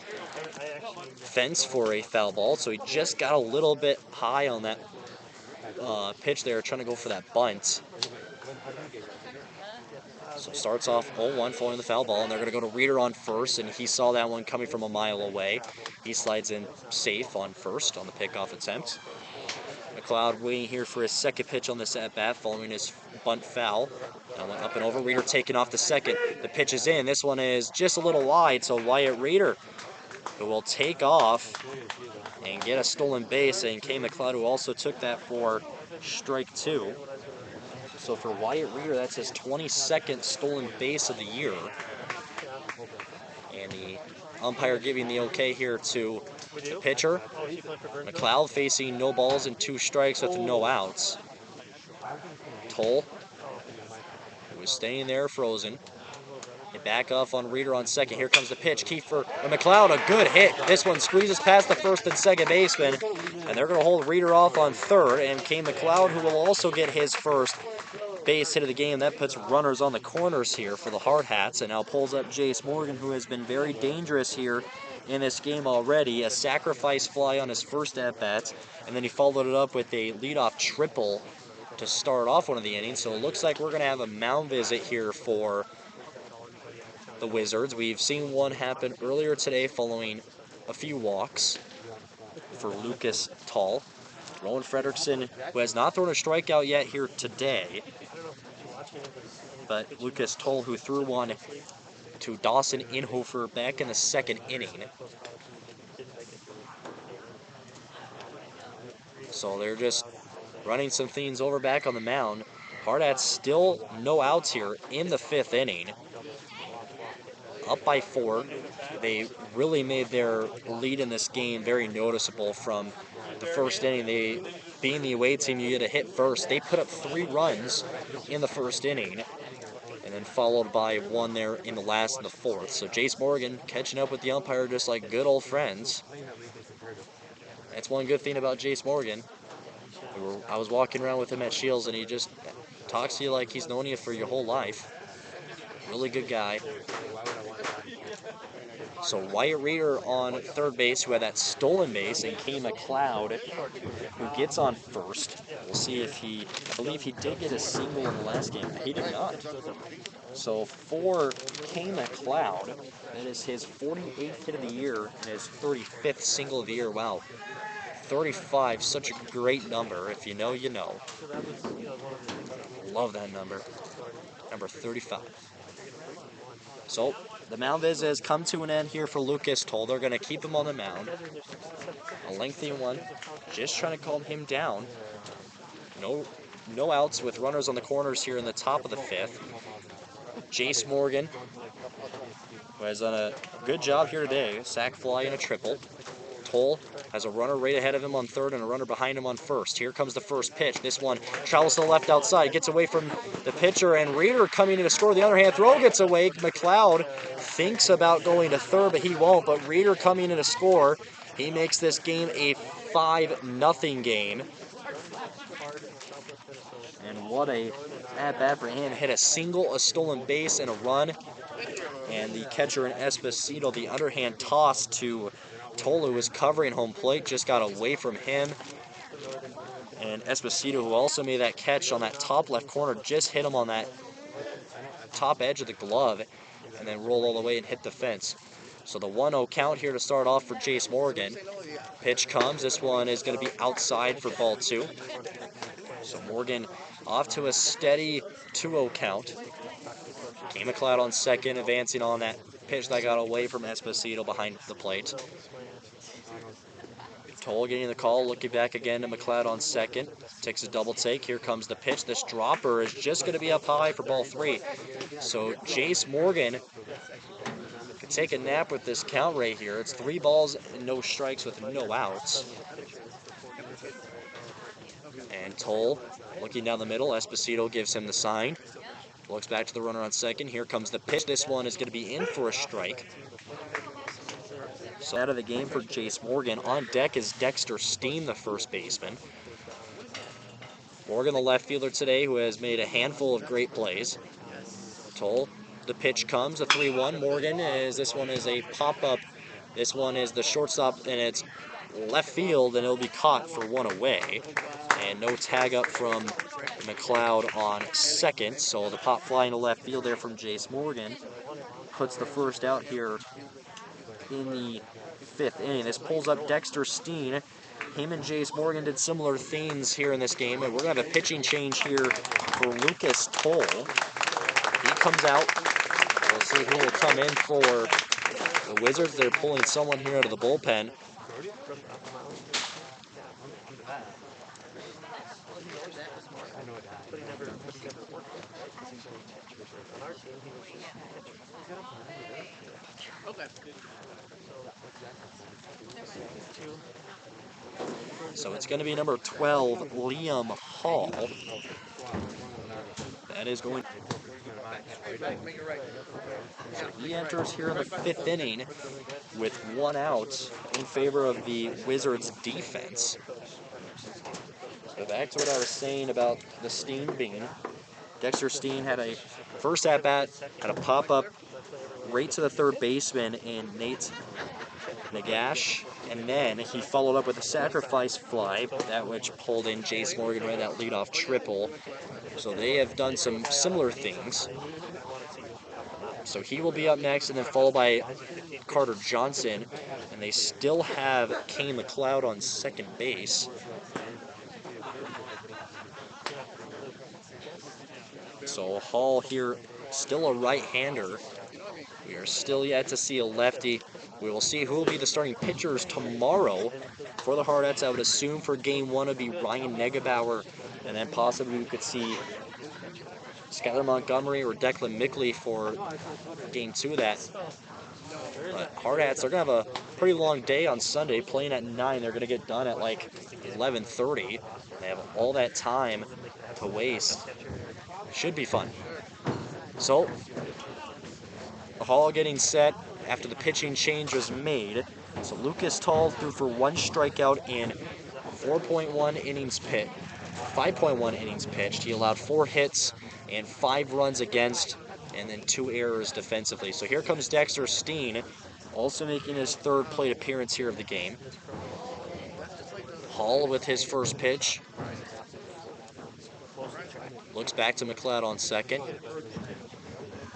fence for a foul ball. So he just got a little bit high on that pitch there, trying to go for that bunt. So starts off 0-1 following the foul ball, and they're going to go to Reeder on first, and he saw that one coming from a mile away. He slides in safe on first on the pickoff attempt. McLeod waiting here for his second pitch on this at-bat following his bunt foul. That one up and over. Reeder taking off the second. The pitch is in. This one is just a little wide, so Wyatt Reeder, who will take off and get a stolen base, and K. McLeod, who also took that for strike 2. So for Wyatt Reeder, that's his 22nd stolen base of the year. And the umpire giving the okay here to the pitcher. McLeod facing no balls and 2 strikes with no outs. Toll, who was staying there frozen. They back off on Reeder on second. Here comes the pitch. Kiefer and McLeod, a good hit. This one squeezes past the first and second baseman, and they're going to hold Reeder off on third. And K. McLeod, who will also get his first base hit of the game. That puts runners on the corners here for the Hardhats, and now pulls up Jace Morgan, who has been very dangerous here in this game already. A sacrifice fly on his first at-bat, and then he followed it up with a leadoff triple to start off one of the innings. So it looks like we're going to have a mound visit here for the Wizards. We've seen one happen earlier today following a few walks for Lucas Toll. Rowan Fredrickson, who has not thrown a strikeout yet here today, but Lucas Toll, who threw one to Dawson Inhofer back in the 2nd inning. So they're just running some things over back on the mound. Hardhats still no outs here in the 5th inning. Up by 4. They really made their lead in this game very noticeable from the 1st inning. They, being the away team, you get a hit first. They put up 3 runs in the 1st inning, and then followed by 1 there in the last and the 4th. So Jace Morgan catching up with the umpire just like good old friends. That's one good thing about Jace Morgan. I was walking around with him at Shields, and he just talks to you like he's known you for your whole life. Really good guy. So Wyatt Reeder on third base, who had that stolen base, and K. McLeod, who gets on first. We'll see if he, I believe he did get a single in the last game. He did not. So for K. McLeod, that is his 48th hit of the year and his 35th single of the year. Wow. 35, such a great number. If you know, you know. Love that number. Number 35. So the mound visit has come to an end here for Lucas Toll. They're going to keep him on the mound. A lengthy one, just trying to calm him down. No outs with runners on the corners here in the top of the 5th. Jace Morgan, who has done a good job here today. Sac fly and a triple. Toll has a runner right ahead of him on third and a runner behind him on first. Here comes the first pitch. This one travels to the left outside, gets away from the pitcher, and Reeder coming in to score. The underhand throw gets away. McLeod thinks about going to third, but he won't. But Reeder coming in to score. He makes this game a 5-0 game. And what a at-bat for him. Hit a single, a stolen base, and a run. And the catcher in Esposito, the underhand toss to Tolu, was covering home plate, just got away from him. And Esposito, who also made that catch on that top left corner, just hit him on that top edge of the glove and then rolled all the way and hit the fence. So the 1-0 count here to start off for Jace Morgan. Pitch comes. This one is going to be outside for ball 2. So Morgan off to a steady 2-0 count. K. McLeod on second, advancing on that pitch that got away from Esposito behind the plate. Toll getting the call, looking back again to McLeod on second. Takes a double take. Here comes the pitch. This dropper is just going to be up high for ball 3. So Jace Morgan could take a nap with this count right here. It's 3 balls and no strikes with no outs. And Toll looking down the middle. Esposito gives him the sign. Looks back to the runner on second. Here comes the pitch. This one is going to be in for a strike. So out of the game for Jace Morgan. On deck is Dexter Steen, the first baseman. Morgan, the left fielder today, who has made a handful of great plays. Toll, the pitch comes, a 3-1. Morgan, this one is a pop-up. This one is the shortstop, and it's left field, and it'll be caught for 1 away. And no tag up from McLeod on second. So the pop fly into left field there from Jace Morgan puts the first out here in the 5th inning. This pulls up Dexter Steen. Him and Jace Morgan did similar themes here in this game, and we're going to have a pitching change here for Lucas Toll. He comes out. We'll see who will come in for the Wizards. They're pulling someone here out of the bullpen. So it's going to be number 12, Liam Hall. That is going. So he enters here in the 5th inning with 1 out in favor of the Wizards defense. So back to what I was saying about the Steen bean. Dexter Steen had a first at-bat, had a pop-up right to the third baseman in Nate Nagash, and then he followed up with a sacrifice fly, that which pulled in Jace Morgan right that leadoff triple. So they have done some similar things. So he will be up next, and then followed by Carter Johnson, and they still have K. McLeod on second base. So Hall here, still a right-hander. We are still yet to see a lefty. We will see who will be the starting pitchers tomorrow for the Hardhats. I would assume for Game 1 would be Ryan Negebauer, and then possibly we could see Skyler Montgomery or Declan Mickley for Game 2 of that. But Hardhats are going to have a pretty long day on Sunday, playing at 9. They're going to get done at like 11:30. They have all that time to waste. Should be fun. So, Hall getting set after the pitching change was made. So Lucas Toll threw for 1 strikeout in 4.1 innings pitched. 5.1 innings pitched. He allowed 4 hits and 5 runs against, and then 2 errors defensively. So here comes Dexter Steen, also making his 3rd plate appearance here of the game. Hall with his first pitch. Looks back to McLeod on second.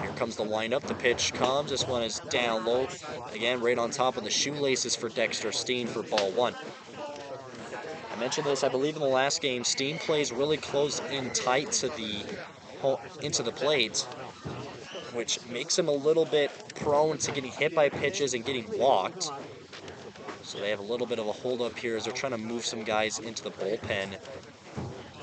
Here comes the windup. The pitch comes. This one is down low. Again, right on top of the shoelaces for Dexter Steen for ball 1. I mentioned this, I believe, in the last game. Steen plays really close in tight to into the plate, which makes him a little bit prone to getting hit by pitches and getting walked. So they have a little bit of a holdup here as they're trying to move some guys into the bullpen.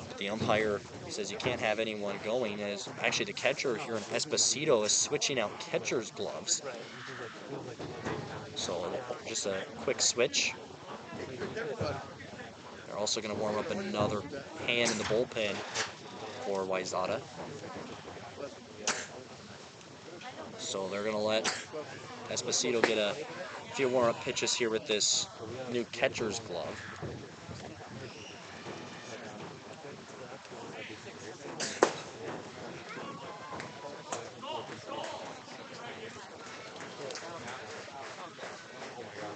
But the umpire says you can't have anyone going, as actually the catcher here in Esposito is switching out catcher's gloves. So just a quick switch. They're also going to warm up another hand in the bullpen for Wayzata. So they're going to let Esposito get a few warm-up pitches here with this new catcher's glove.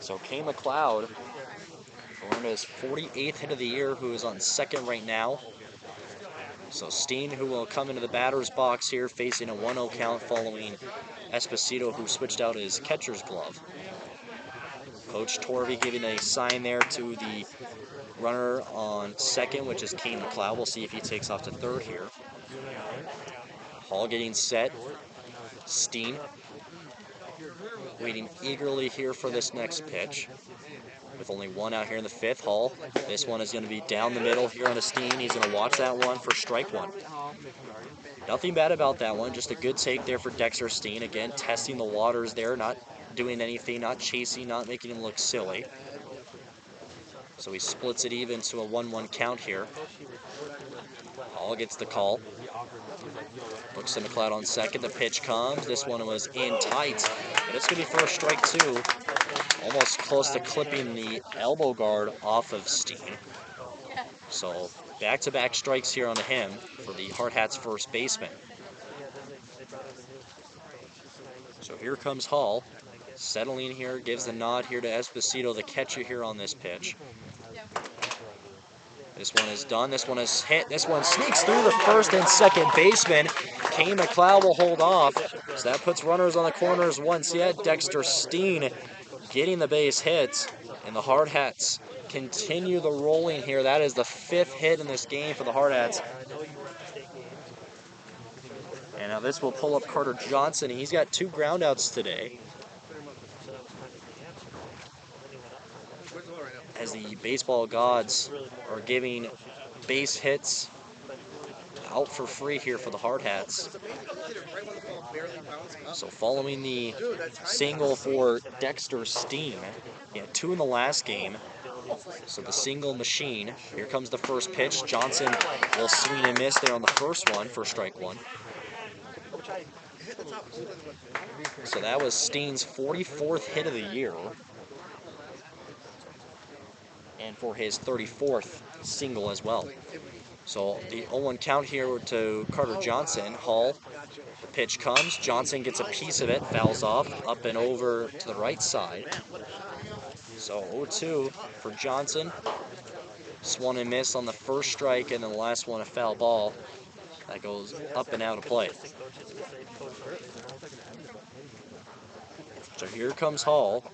So Kane McLeod, going to his 48th hit of the year, who is on second right now. So Steen, who will come into the batter's box here, facing a 1-0 count following Esposito, who switched out his catcher's glove. Coach Torvey giving a sign there to the runner on second, which is Kane McLeod. We'll see if he takes off to third here. Hall getting set. Steen waiting eagerly here for this next pitch. With only one out here in the fifth, Hall. This one is going to be down the middle here on a Steen. He's going to watch that one for strike one. Nothing bad about that one. Just a good take there for Dexter Steen. Again, testing the waters there, not doing anything, not chasing, not making him look silly. So he splits it even to a 1-1 count here. Hall gets the call. Looks to McLeod on second. The pitch comes. This one was in tight, but it's going to be for a strike two. Almost close to clipping the elbow guard off of Steen. So back-to-back strikes here on him for the Hardhats first baseman. So here comes Hall. Settling here, gives the nod here to Esposito, the catcher here on this pitch. This one is done. This one is hit. This one sneaks through the first and second baseman. Kane McLeod will hold off. So that puts runners on the corners once yet. Dexter Steen getting the base hits. And the Hardhats continue the rolling here. That is the fifth hit in this game for the Hardhats. And now this will pull up Carter Johnson. He's got 2 groundouts today. As the baseball gods are giving base hits out for free here for the Hardhats. So following the single for Dexter Steen, he had 2 in the last game. So the single machine. Here comes the first pitch. Johnson will swing and miss there on the first one for strike one. So that was Steen's 44th hit of the year. And for his 34th single as well. So the 0-1 count here to Carter Johnson. Hall, the pitch comes. Johnson gets a piece of it, fouls off, up and over to the right side. So 0-2 for Johnson. Swung and miss on the first strike, and then the last one a foul ball. That goes up and out of play. So here comes Hall.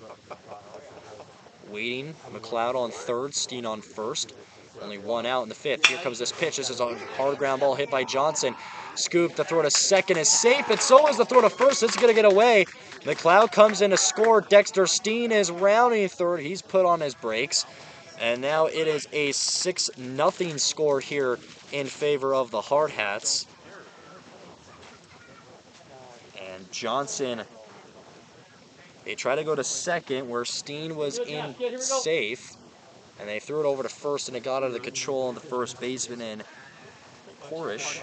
Waiting, McLeod on third, Steen on first. Only 1 out in the fifth. Here comes this pitch. This is a hard ground ball hit by Johnson. Scoop, the throw to second is safe, and so is the throw to first. It's going to get away. McLeod comes in to score. Dexter Steen is rounding third. He's put on his brakes. And now it is a 6-0 score here in favor of the Hardhats. And Johnson, they try to go to second where Steen was in safe. And they threw it over to first, and it got out of the control of the first baseman in Horish.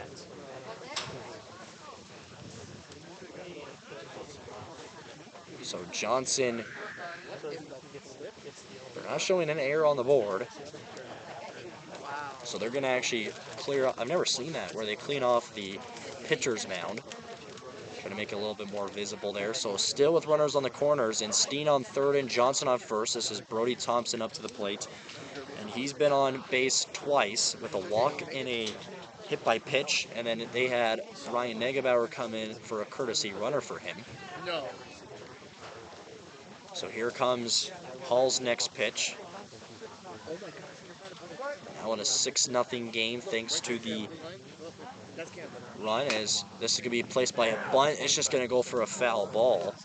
So Johnson, they're not showing an error on the board. So they're going to actually clear up. I've never seen that, where they clean off the pitcher's mound. Trying to make it a little bit more visible there. So still with runners on the corners, and Steen on third and Johnson on first. This is Brody Thompson up to the plate. And he's been on base twice with a walk and a hit by pitch. And then they had Ryan Negebauer come in for a courtesy runner for him. No. So here comes Hall's next pitch. Now in a 6-0 game thanks to the run, as this is going to be placed by a bunt. It's just going to go for a foul ball.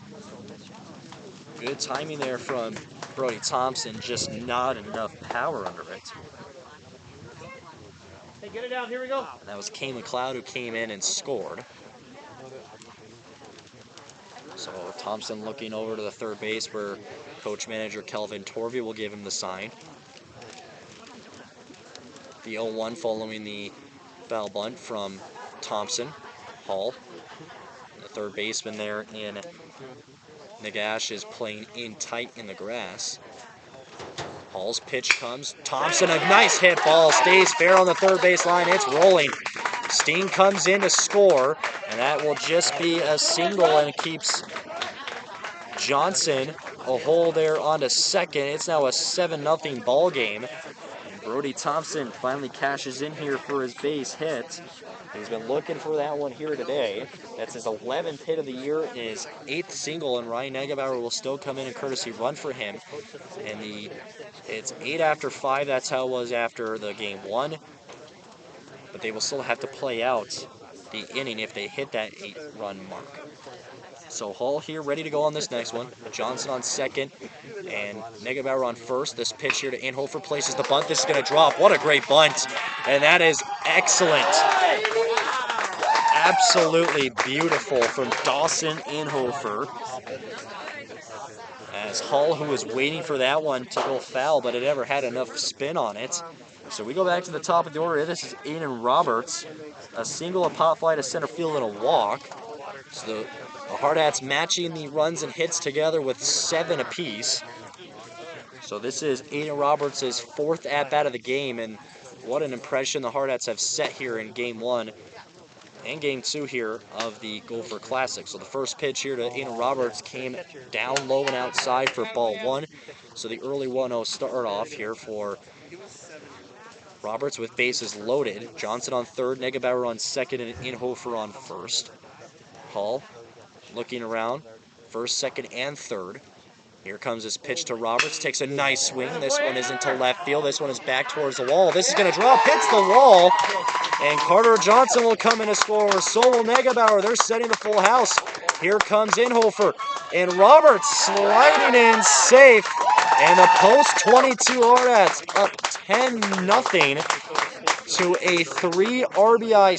Good timing there from Brody Thompson, just not enough power under it. Hey, get it down. Here we go. And that was Kane McLeod who came in and scored. So Thompson looking over to the third base where coach manager Kelvin Torvey will give him the sign. The 0-1 following the foul bunt from Thompson. Hall, the third baseman there in Nagash, is playing in tight in the grass. Hall's pitch comes. Thompson, a nice hit ball, stays fair on the third base line. It's rolling. Steen comes in to score, and that will just be a single and keeps Johnson a hole there onto second. It's now a 7-0 ball game. And Brody Thompson finally cashes in here for his base hit. He's been looking for that one here today. That's his 11th hit of the year and his 8th single, and Ryan Negebauer will still come in a courtesy run for him. And it's 8 after 5. That's how it was after the game 1. But they will still have to play out the inning if they hit that 8-run mark. So Hall here ready to go on this next one. Johnson on second and Negebauer on first. This pitch here to Inhofer places the bunt. This is going to drop. What a great bunt. And that is excellent. Absolutely beautiful from Dawson Inhofer. As Hall, who was waiting for that one to go foul, but it never had enough spin on it. So we go back to the top of the order. This is Aiden Roberts. A single, a pop fly to center field, and a walk. So the Hardhats matching the runs and hits together with 7 apiece. So this is Aiden Roberts' 4th at-bat of the game, and what an impression the Hardhats have set here in Game 1 and Game 2 here of the Gopher Classic. So the first pitch here to Aiden Roberts came down low and outside for ball 1. So the early 1-0 start off here for Roberts with bases loaded. Johnson on third, Negebauer on second, and Inhofer on first. Hall looking around, first, second, and third. Here comes his pitch to Roberts, takes a nice swing. This one is into left field. This one is back towards the wall. This is going to drop, hits the wall, and Carter Johnson will come in to score. So will Negebauer. They're setting the full house. Here comes Inhofer, and Roberts sliding in safe, and the post 22 Hardhats up 10-0 to a 3 RBI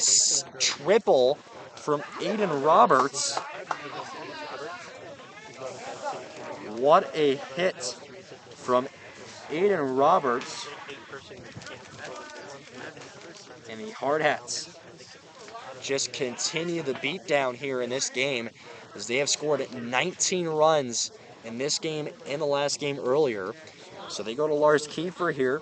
triple from Aiden Roberts. What a hit from Aiden Roberts. And the Hardhats just continue the beatdown here in this game as they have scored 19 runs in this game and the last game earlier. So they go to Lars Kiefer here.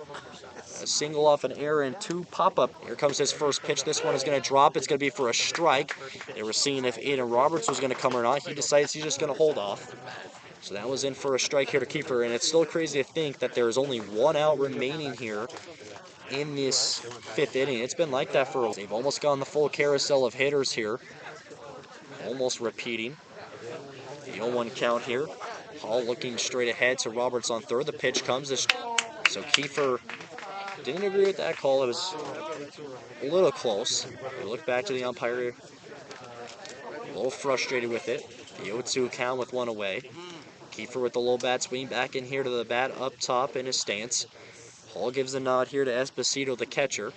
A single off an error and 2 pop-up. Here comes his first pitch. This one is going to drop. It's going to be for a strike. They were seeing if Aiden Roberts was going to come or not. He decides he's just going to hold off. So that was in for a strike here to Kiefer, and it's still crazy to think that there is only 1 out remaining here in this 5th inning. It's been like that for. They've almost gone the full carousel of hitters here. Almost repeating. The 0-1 count here. Hall looking straight ahead to Roberts on third. The pitch comes. So Kiefer didn't agree with that call. It was a little close. We look back to the umpire. A little frustrated with it. The 0-2 count with 1 away. Kiefer with the low bat swing back in here to the bat up top in his stance. Hall gives a nod here to Esposito, the catcher.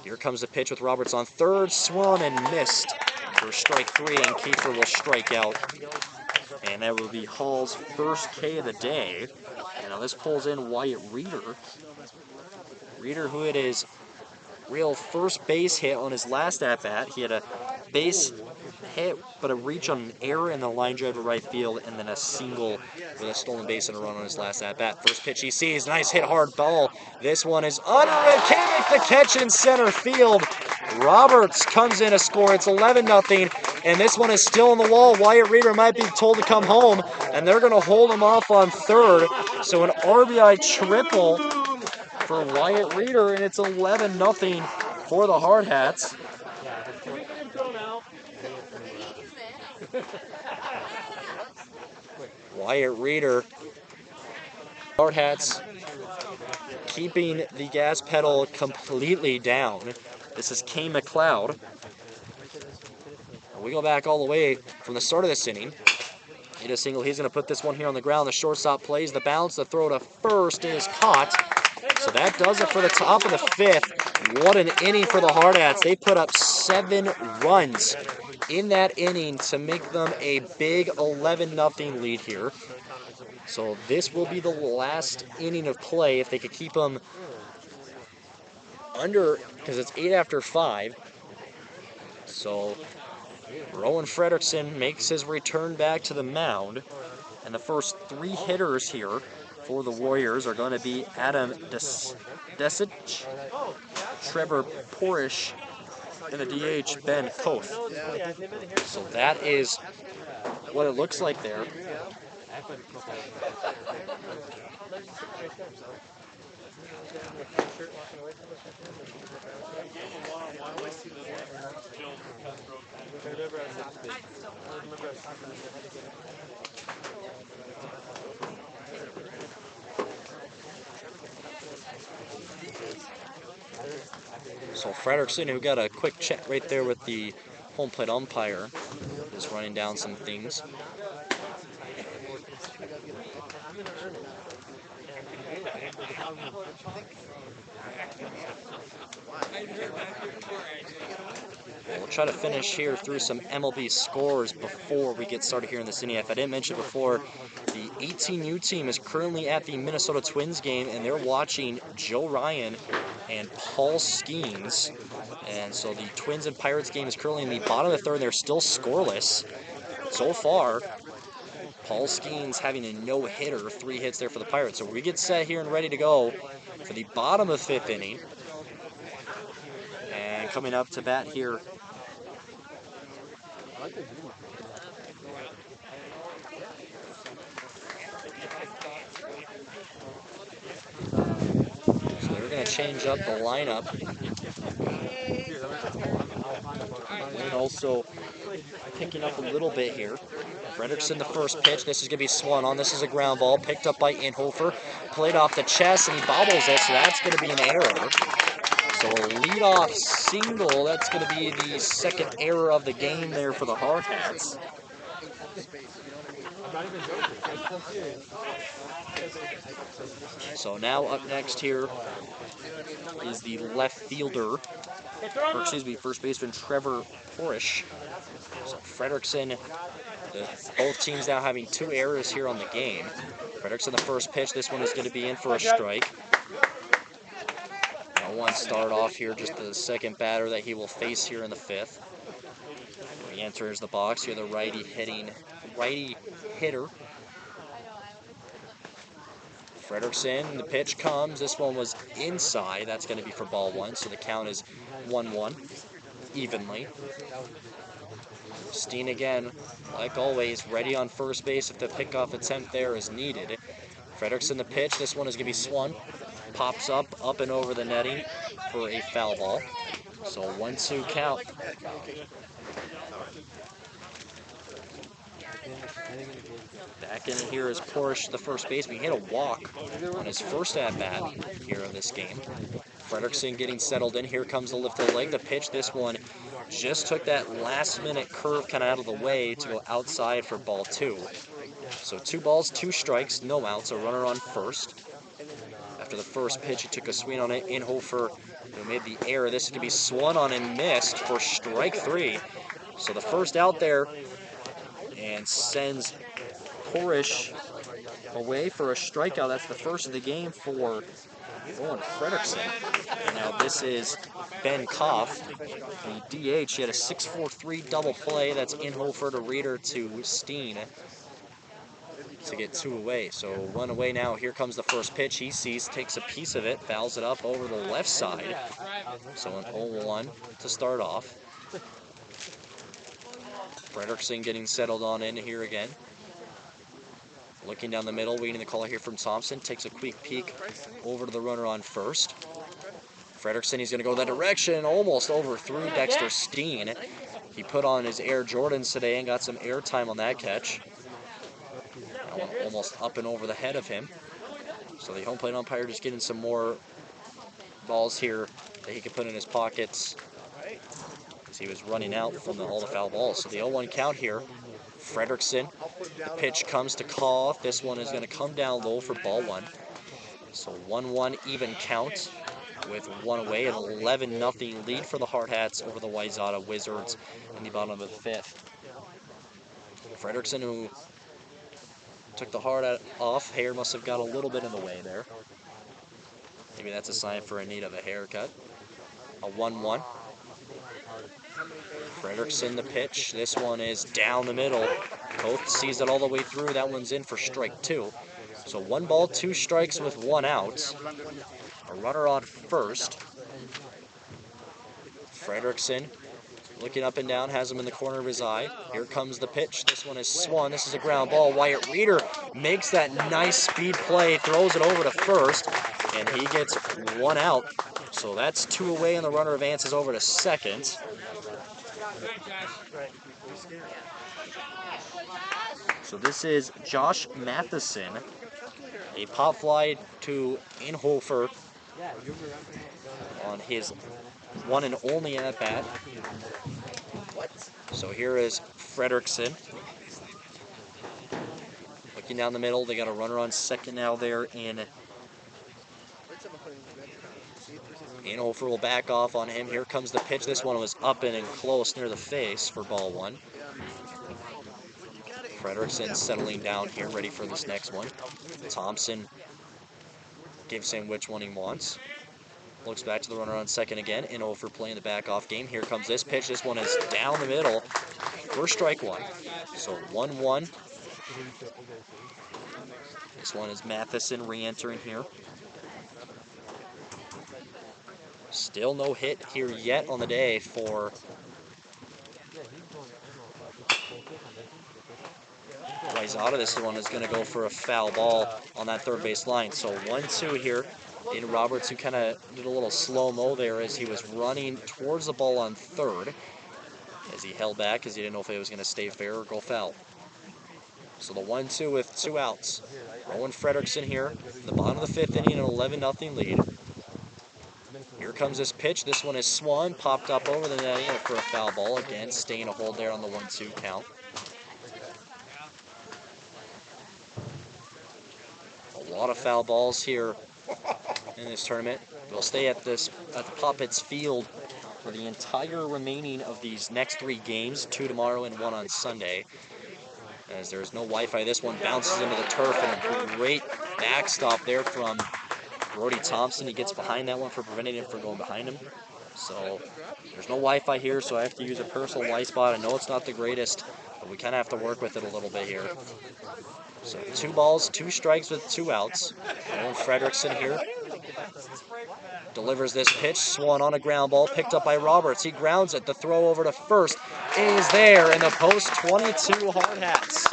Here comes the pitch with Roberts on third, swung and missed for strike 3, and Kiefer will strike out. And that will be Hall's first K of the day. And now this pulls in Wyatt Reeder. Reeder, who hit his real first base hit on his last at-bat. He had a base hit, but a reach on an error in the line drive to right field, and then a single with a stolen base and a run on his last at-bat. First pitch he sees, nice hit, hard ball. This one is under it, can't make the catch in center field. Roberts comes in to score. It's 11-0, and this one is still on the wall. Wyatt Reeder might be told to come home, and they're going to hold him off on third. So an RBI triple for Wyatt Reeder, and it's 11-0 for the Hardhats. Wyatt Reeder. Hardhats keeping the gas pedal completely down. This is Kane McLeod. We go back all the way from the start of this inning. Hit a single. He's going to put this one here on the ground. The shortstop plays the bounce. The throw to first is caught. So that does it for the top of the 5th. What an inning for the Hardhats. They put up 7 runs in that inning to make them a big 11-0 lead here. So this will be the last inning of play if they could keep them under, because it's 8 after 5. So Rowan Fredrickson makes his return back to the mound. And the first 3 hitters here for the Warriors are going to be Adam Desic, Trevor Porish, and the DH Ben Koth. So that is what it looks like there. So Frederickson, who got a quick check right there with the home plate umpire, is running down some things. We'll try to finish here through some MLB scores before we get started here in the CineF. I didn't mention before, the 18U team is currently at the Minnesota Twins game, and they're watching Joe Ryan and Paul Skeens. And so the Twins and Pirates game is currently in the bottom of the third. They're still scoreless so far. Paul Skeens having a no-hitter, 3 hits there for the Pirates. So we get set here and ready to go for the bottom of 5th inning. And coming up to bat here, so they're going to change up the lineup. Wayne also picking up a little bit here. Frederickson, the first pitch. This is going to be swung on. This is a ground ball picked up by Inhofer. Played off the chest, and he bobbles it, so that's going to be an error. So a leadoff single. That's going to be the second error of the game there for the Hardhats. So now up next here is the left fielder, or excuse me, first baseman Trevor Porish. So Frederickson, both teams now having 2 errors here on the game. Frederickson, the first pitch. This one is going to be in for a strike. Now one start off here, just the second batter that he will face here in the 5th. He enters the box here, the righty hitter. Frederickson, the pitch comes. This one was inside. That's going to be for ball 1, so the count is 1-1 evenly. Steen again, like always, ready on first base if the pickoff attempt there is needed. Frederickson, the pitch. This one is going to be swung. Pops up and over the netting for a foul ball. So 1-2 count. Back in here is Porsche, the first baseman. He hit a walk on his first at-bat here of this game. Frederickson getting settled in. Here comes the lifted leg. The pitch, this one just took that last-minute curve kind of out of the way to go outside for ball 2. So 2 balls, 2 strikes, no outs, a runner on first. After the first pitch, he took a swing on it. Inhofer, who made the error. This could be swung on and missed for strike 3. So the first out there, and sends Porish away for a strikeout. That's the first of the game for Owen Frederickson. And now this is Ben Koff, the DH. He had a 6-4-3 double play. That's Inhofer to Reeder to Steen to get 2 away. So 1 away now. Here comes the first pitch. He sees, takes a piece of it, fouls it up over the left side. So an 0-1 to start off. Frederickson getting settled on in here again. Looking down the middle, waiting the call here from Thompson. Takes a quick peek over to the runner on first. Frederickson, he's going to go that direction. Almost overthrew Dexter Steen. He put on his Air Jordans today and got some air time on that catch. That one almost up and over the head of him. So the home plate umpire just getting some more balls here that he can put in his pockets, as he was running out from all the foul balls. So the 0-1 count here. Frederickson, the pitch comes to Koff. This one is going to come down low for ball 1. So 1-1 even count with 1 away. An 11-0 lead for the Hardhats over the Wayzata Wizards in the bottom of the 5th. Frederickson, who took the hard off, hair must have got a little bit in the way there. Maybe that's a sign for a need of a haircut. A 1-1. Frederickson, the pitch. This one is down the middle. Both sees it all the way through. That one's in for strike 2. So 1 ball, 2 strikes with 1 out. A runner on first. Frederickson looking up and down, has him in the corner of his eye. Here comes the pitch. This one is swung. This is a ground ball. Wyatt Reeder makes that nice speed play, throws it over to first, and he gets one out. So that's 2 away, and the runner advances over to second. So this is Josh Matheson, a pop fly to Inhofer on his one and only at bat. So here is Frederickson. Looking down the middle, they got a runner on second now there in Inhofer will back off on him. Here comes the pitch. This one was up and close near the face for ball one. Frederickson settling down here, ready for this next one. Thompson gives him which one he wants. Looks back to the runner on second again. Inhofer playing the back-off game. Here comes this pitch. This one is down the middle for strike one. So 1-1. This one is Matheson re-entering here. Still no hit here yet on the day for Wayzata. This one is going to go for a foul ball on that third base line. So 1-2 here. In Roberts, who kind of did a little slow-mo there as he was running towards the ball on third, as he held back as he didn't know if it was going to stay fair or go foul. So the 1-2 with 2 outs. Rowan Frederickson here, in the bottom of the 5th inning, an 11-0 lead. Here comes this pitch. This one is swung, popped up over the netting for a foul ball. Again, staying a hold there on the 1-2 count. A lot of foul balls here in this tournament. We'll stay at the Poppets Field for the entire remaining of these next 3 games, 2 tomorrow and 1 on Sunday. As there's no Wi-Fi, this one bounces into the turf, and a great backstop there from Brody Thompson. He gets behind that one for preventing him from going behind him. So there's no Wi-Fi here, so I have to use a personal Wi spot. I know it's not the greatest, but we kind of have to work with it a little bit here. So 2 balls, 2 strikes with 2 outs. Owen Frederickson here delivers this pitch, swung on a ground ball, picked up by Roberts. He grounds it. The throw over to first is there, and the post 22 Hardhats.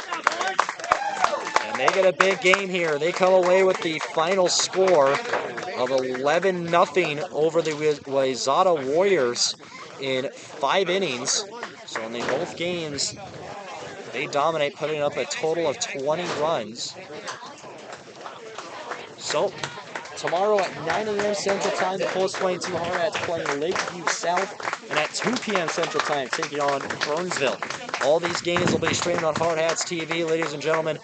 And they get a big game here. They come away with the final score of 11-0 over the Wayzata Warriors in 5 innings. So in both games, they dominate, putting up a total of 20 runs. So tomorrow at 9 a.m. Central Time, the post 22 Hardhats playing Lakeview South, and at 2 p.m. Central Time, taking on Burnsville. All these games will be streamed on Hardhats TV, ladies and gentlemen.